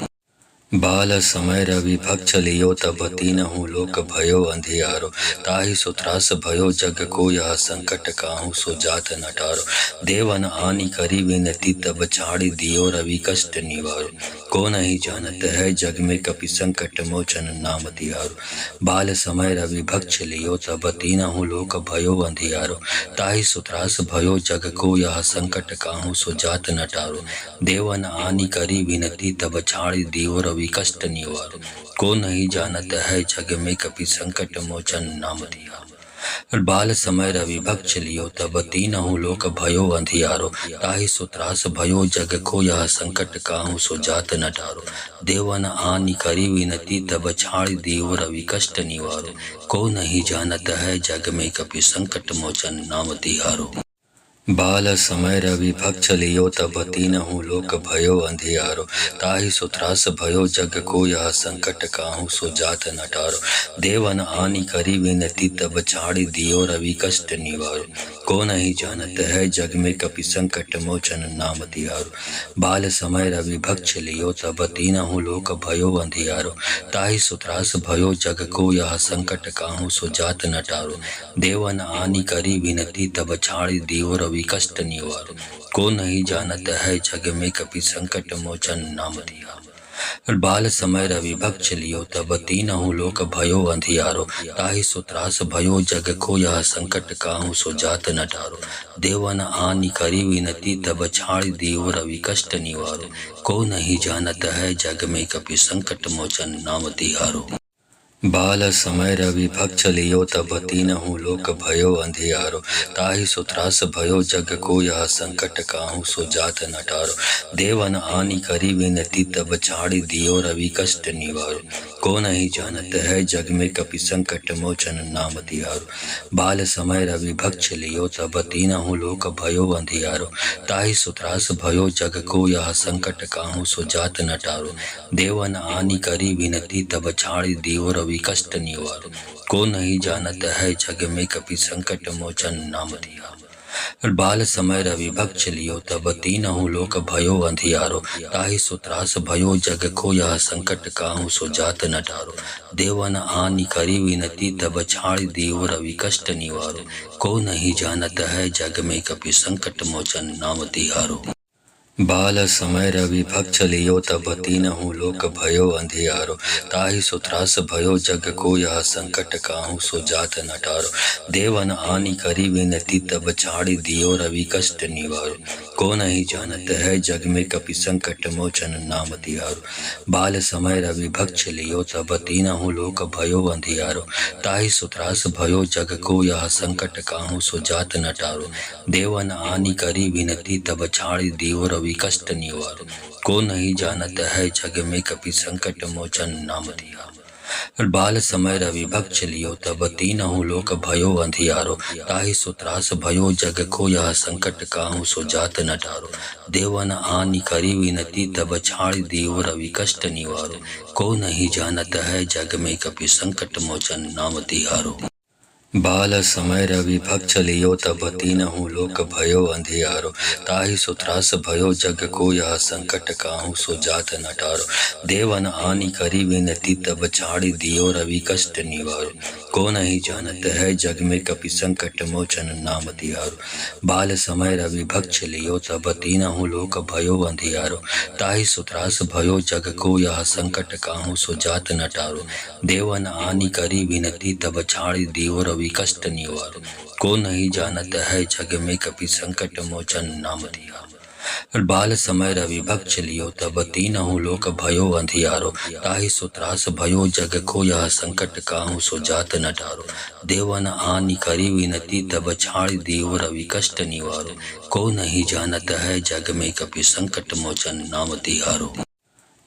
बाल समय रवि भक्त लियो तब तीनहु लोक भयो अंधियारो। ताहि सो त्रास भयो जग को यह संकट काहू सो जात न टारो। देवन आनि करी विनती तब छाड़ी दियो रवि कष्ट निवारो। को नहीं जानत है जग में कपि संकट मोचन नाम तिहारो। बाल समय रवि भक्त लियो तब तीनहु लोक भयो अंधियारो। ताहि सो त्रास भयो जग को यह संकट काहू सो जात न टारो। देवन आनि करी विनती तब छाड़ी दियो रवि कष्ट निवारो। को नहीं जानत है जग में कपि संकट मोचन नाम तिहारो। बाल समय रवि भक्त लियो तब तीनहु लोक भयो अंधियारो। ताहि सो त्रास भयो जग को यह संकट काहू सो जात न टारो। देवन आनि करी विनती तब छाड़ दियो रवि कष्ट निवारो। को नहीं जानत है जग में कपि संकट मोचन नाम तिहारो। बाल समय रवि भक्त लियो तब तीनहु लोक भयो अंधियारो। ताहि सो त्रास भयो जग को यह संकट काहू सो जात न टारो। देवन आनि करी विनती तब छाड़ी दियो रवि कष्ट निवारो। को नहीं जानत है जग में कपि संकट मोचन नाम तिहारो। बाल समय रवि भक्त लियो तब तीनहु लोक भयो अंधियारो। ताहि सो त्रास भयो जग को यह संकट काहू सो जात न टारो। देवन आनि करी विनती तब छाड़ी दियो रवि कष्ट निवारो। को नहीं जानत है जग में कपि संकट मोचन नाम तिहारो। बाल समय रवि भक्त लियो तब तीनहु लोक भयो अंधियारो। ताहि सो त्रास भयो जग को यह संकट काहू सो जात न टारो। देवन आनि करी विनती तब छाड़ दियो रवि कष्ट निवारो। को नहीं जानत है जग में कपि संकट मोचन नाम तिहारो। बाल समय रवि भक्त लियो तब तीनहु लोक भयो अंधियारो। ताहि सो त्रास भयो जग को यह संकट काहू सो जात न टारो। देवन आनि करी विनती तब छाड़ी दियो रवि कष्ट निवारो। को नहीं जानत है जग में कपि संकट मोचन नाम तिहारो। बाल समय रवि भक्त लियो तब तीनहु लोक भयो अंधियारो। ताहि सो त्रास भयो जग को यह संकट काहू सो जात न टारो। देवन आनि करी विनती तब छाड़ी दियो रवि कष्ट निवारो। को नहीं जानत है जग में कपि संकट मोचन नाम तिहारो। बाल समय रवि भक्त लियो तब तीनहु लोक भयो अंधियारो। ताहि सो त्रास भयो जग को यह संकट काहू सो जात न टारो। देवन आनि करी विनती तब छाड़ दियो रवि कष्ट निवारो। को नहीं जानत है जग में कपि संकट मोचन नाम तिहारो। बाल समय रवि भक्त लियो तब तीनहु लोक भयो अंधियारो। ताहि सो त्रास भयो जग को यह संकट काहू सो जात न टारो। देवन आनि करी विनती तब छाड़ी दियो रवि कष्ट निवारो। को नहीं जानत है जग में कपि संकट मोचन नाम तिहारो। बाल समय रवि भक्त लियो तब तीनहु लोक भयो अंधियारो। ताहि सो त्रास भयो जग को यह संकट काहू सो जात न टारो। देवन आनि करी विनती तब छाड़ी दियो रवि कष्ट निवारो। को नहीं जानत है जग में कपि संकट मोचन नाम तिहारो। बाल समय रवि भक्त लियो तब तीनहु लोक भयो अंधियारो। ताहि सो त्रास भयो जग को यह संकट काहू सो जात न टारो। देवन आनि करी विनती तब छाड़ दियो रवि कष्ट निवारो। को नहीं जानत है जग में कपि संकट मोचन नाम तिहारो। बाल समय रवि भक्त लियो तब तीनहु लोक भयो अंधियारो। ताहि सो त्रास भयो जग को यह संकट काहू सो जात न टारो। देवन आनि करी विनती तब छाड़ी दियो रवि कष्ट निवारो। को नहीं जानत है जग में कपि संकट मोचन नाम तिहारो। बाल समय रवि भक्त लियो तब तीनहु लोक भयो अंधियारो। ताहि सो त्रास भयो जग को यह संकट काहू सो जात न टारो। देवन आनि करी विनती तब छाड़ी दियो रवि कष्ट निवारो। को नहीं जानत है जग में कपि संकट मोचन नाम तिहारो। बाल समय रवि भक्त लियो तब तीनहु लोक भयो अंधियारो। ताहि सो त्रास भयो जग को यह संकट काहू सो जात न टारो। देवन आनि करी विनती तब छाड़ दियो रवि कष्ट निवारो। को नहीं जानत है जग में कपि संकट मोचन नाम तिहारो।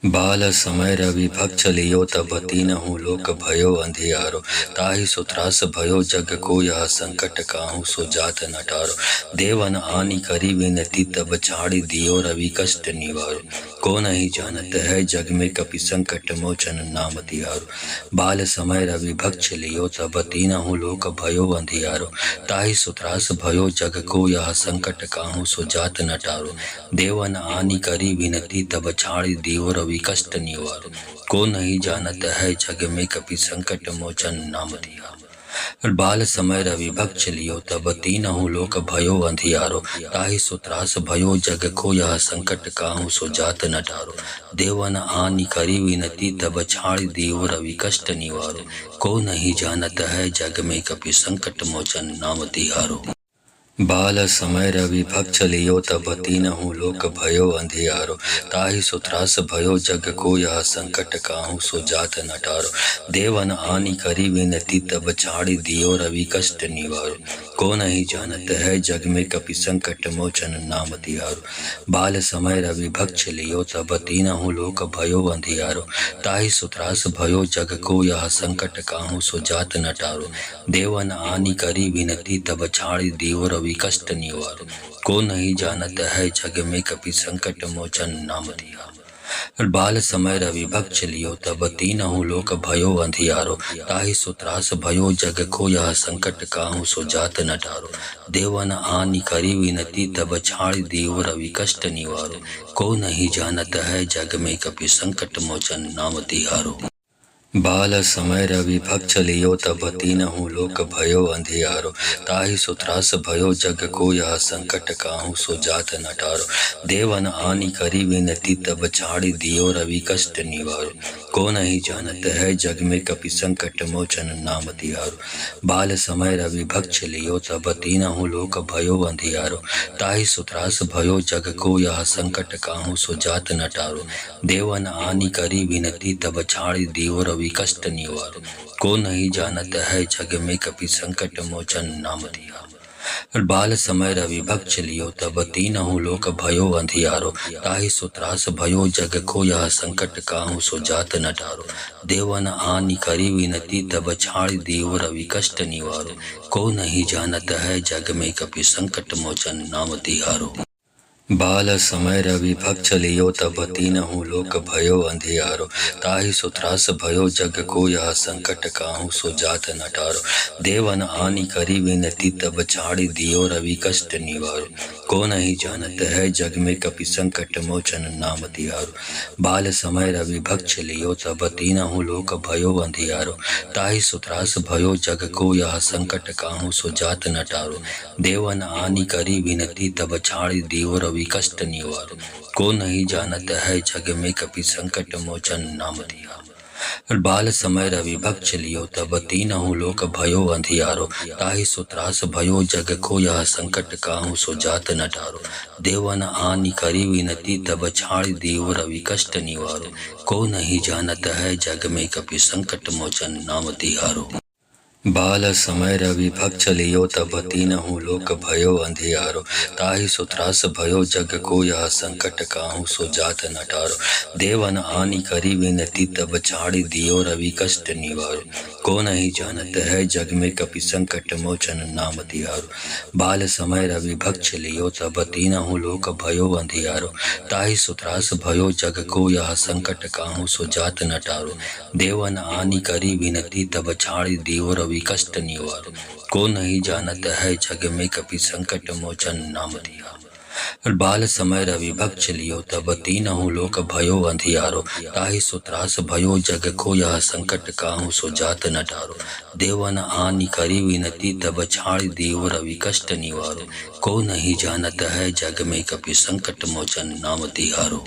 बाल समय रवि भक्ष लियो तब तीनहु लोक भयो अंधियारो। ताहि सो त्रास भयो जग को यह संकट काहू सो जात न टारो। देवन आनी करी विनती तब छाड़ी दियो रवि कष्ट निवारो। को नहीं जानत है जग में कपि संकट मोचन नाम तिहारो। बाल समय रवि भक्ष लियो तब तीनहु लोक भयो अंधियारो। ताहि सो त्रास भयो जग को यह संकट काहू सो जात न टारो। देवन आनी करी विनती तब छाड़ी दियो रवि कष्ट निवारो। को नहीं जानत है जग में कपि संकट मोचन नाम तिहारो। बाल समय रवि भक्ष लियो तब तीनहु लोक भयो अंधियारो। ताहि सो त्रास भयो जग को यह संकट काहू सो जात न टारो। देवन आनी करी विनती तब छाड़ी दियो रवि कष्ट निवारो। को नहीं जानत है जग में कपि संकट मोचन नाम तिहारो। बाल समय रवि भक्ष लियो तब तीनहु लोक भयो अंधियारो। ताहि सो त्रास भयो जग को यह संकट काहू सो जात न टारो। देवन आनी करी विनती तब छाड़ी दियो रवि कष्ट निवारो। को नहीं जानत है जग में कपि संकट मोचन नाम तिहारो। बाल समय रवि भक्ष लियो तब तीनहु लोक भयो अंधियारो। ताहि सो त्रास भयो जग को यह संकट काहू सो जात न टारो। देवन आनी करी विनती तब छाड़ी दियो रवि कष्ट निवारो। को नहीं जानत है जग में कपि संकट मोचन नाम तिहारो। बाल समय रवि भक्ष लियो तब तीनहु लोक भयो अंधियारो। ताहि सो त्रास भयो जग को यह संकट काहू सो जात न टारो। देवन आनी करी विनती तब छाड़ी दियो रवि कष्ट निवारो। को नहीं जानत है जग में कपि संकट मोचन नाम तिहारो। बाल समय रवि भक्ष लियो तब तीनहु लोक भयो अंधियारो। ताहि सो त्रास भयो जग को यह संकट काहू सो जात न टारो। देवन आनी करी विनती तब छाड़ी दियो रवि कष्ट निवारो। को नहीं जानत है जग में कपि संकट मोचन नाम तिहारो। बाल समय रवि भक्ष लियो तब तीनहु लोक भयो अंधियारो। ताहि सो त्रास भयो जग को यह संकट काहू सो जात न टारो। देवन आनी करी विनती तब छाड़ी दियो रवि कष्ट निवारो। को नहीं जानत है जग में कपि संकट मोचन नाम तिहारो। बाल समय रवि भक्ष लियो तब तीनहु लोक भयो अंधियारो। ताहि सो त्रास भयो जग को यह संकट काहू सो जात न टारो। देवन आनी करी विनती तब छाड़ी दियो रवि कष्ट निवारो। को नहीं जानत है जग में कपि संकट मोचन नाम तिहारो। बाल समय रवि भक्ष लियो तब तीनहु लोक भयो अंधियारो। ताहि सो त्रास भयो जग को यह संकट काहू सो जात न टारो। देवन आनी करी विनती तब छाड़ी दियो रवि कष्ट निवारो। को नहीं जानत है जग में कपि संकट मोचन नाम तिहारो। बाल समय रवि भक्ष लियो तब तीनहु लोक भयो अंधियारो। ताहि सो त्रास भयो जग को यह संकट काहू सो जात न टारो। देवन आनी करी विनती तब छाड़ी दियो रवि कष्ट निवारो। को नहीं जानत है जग में कपि संकट मोचन नाम तिहारो। बाल समय रवि भक्ष लियो तब तीनहु लोक भयो अंधियारो। ताहि सो त्रास भयो जग को यह संकट काहू सो जात न टारो। देवन आनी करी विनती तब छाड़ी दियो रवि कष्ट निवारो। को नहीं जानत है जग में कपि संकट मोचन नाम तिहारो। बाल समय रवि भक्ष लियो तब तीनहु लोक भयो अंधियारो। ताहि सो त्रास भयो जग को यह संकट काहू सो जात न टारो। देवन आनी करी विनती तब छाड़ी दियो रवि कष्ट निवारो। को नहीं जानत है जग में कपि संकट मोचन नाम तिहारो। बाल समय रवि भक्ष लियो तब तीनहु लोक भयो अंधियारो। ताहि सो त्रास भयो जग को यह संकट काहू सो जात न टारो। देवन आनी करी विनती तब छाड़ी दियो रवि कष्ट निवारो। को नहीं जानत है जग में कपि संकट मोचन नाम तिहारो। बाल समय रवि भक्ष लियो तब तीनहु लोक भयो अंधियारो। ताहि सो त्रास भयो जग को यह संकट काहू सो जात न टारो। देवन आनी करी विनती तब छाड़ी दियो रवि कष्ट निवारो। को नहीं जानत है जग में कपि संकट मोचन नाम तिहारो।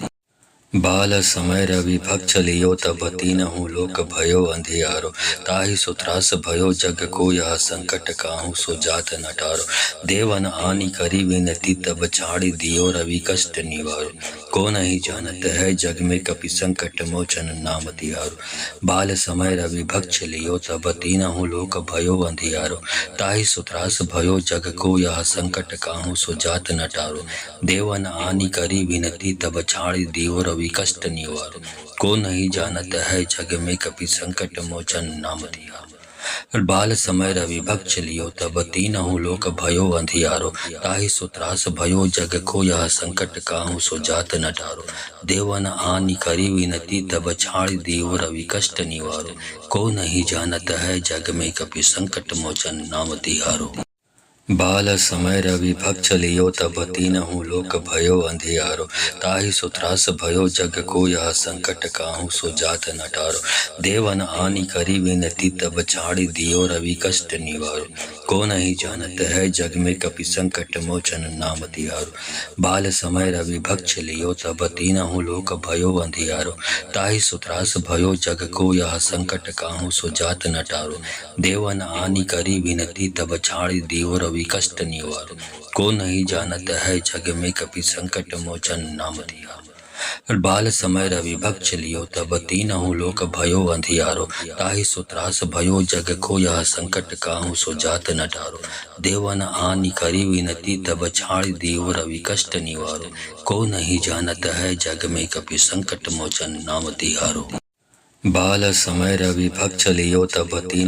बाल समय रवि भक्ष लियो तब तीनहु लोक भयो अंधियारो। ताहि सो त्रास भयो जग को यह संकट काहू सो जात न टारो। देवन आनी करी विनती तब छाड़ी दियो रवि कष्ट निवारो। को नहीं जानत है जग में कपि संकट मोचन नाम तिहारो। बाल समय रवि भक्ष लियो तब तीनहु लोक भयो अंधियारो। ताहि सो त्रास भयो जग को यह संकट काहू सो जात न टारो। देवन आनी करी विनती तब छाड़ी दियो रवि रवि कष्ट निवारो। को नहीं जानत है जग में कपि संकट मोचन नाम तिहारो। बाल समय रवि भक्त चलियो तब तीनहु लोक भयो अंधियारो। ताहि सो त्रास भयो जग को यह संकट काहू सो जात न टारो। देवन आनि करी विनती तब छाड़ दियो रवि कष्ट निवारो। को नहीं जानत है जग में कपि संकट मोचन नाम तिहारो। बाल समय रवि भक्त चलियो तब तीनहु लोक भयो अंधियारो। ताहि सो त्रास भयो जग को यह संकट काहू सो जात न टारो। देवन आनि करी विनती तब छाड़ दियो रवि कष्ट निवारो। को नहीं जानत है जग में कपि संकट मोचन नाम तिहारो। बाल समय रवि भक्त चलियो तब तीनहु लोक भयो अंधियारो। ताहि सो त्रास भयो जग को यह संकट काहू सो जात न टारो। देवन आनि करी विनती तब छाड़ दियो रवि कष्ट निवारो। को नहीं जानत है जग में कपि संकट मोचन नाम तिहारो। बाल समय रवि भक्त चलियो तब तीनहु लोक भयो अंधियारो। ताहि सो त्रास भयो जग को यह संकट काहू सो जात न टारो। देवन आनि करी विनती तब छाड़ दियो रवि कष्ट निवारो। को नहीं जानत है जग में कपि संकट मोचन नाम तिहारो। बाल समय रवि भक्त चलियो तब तीन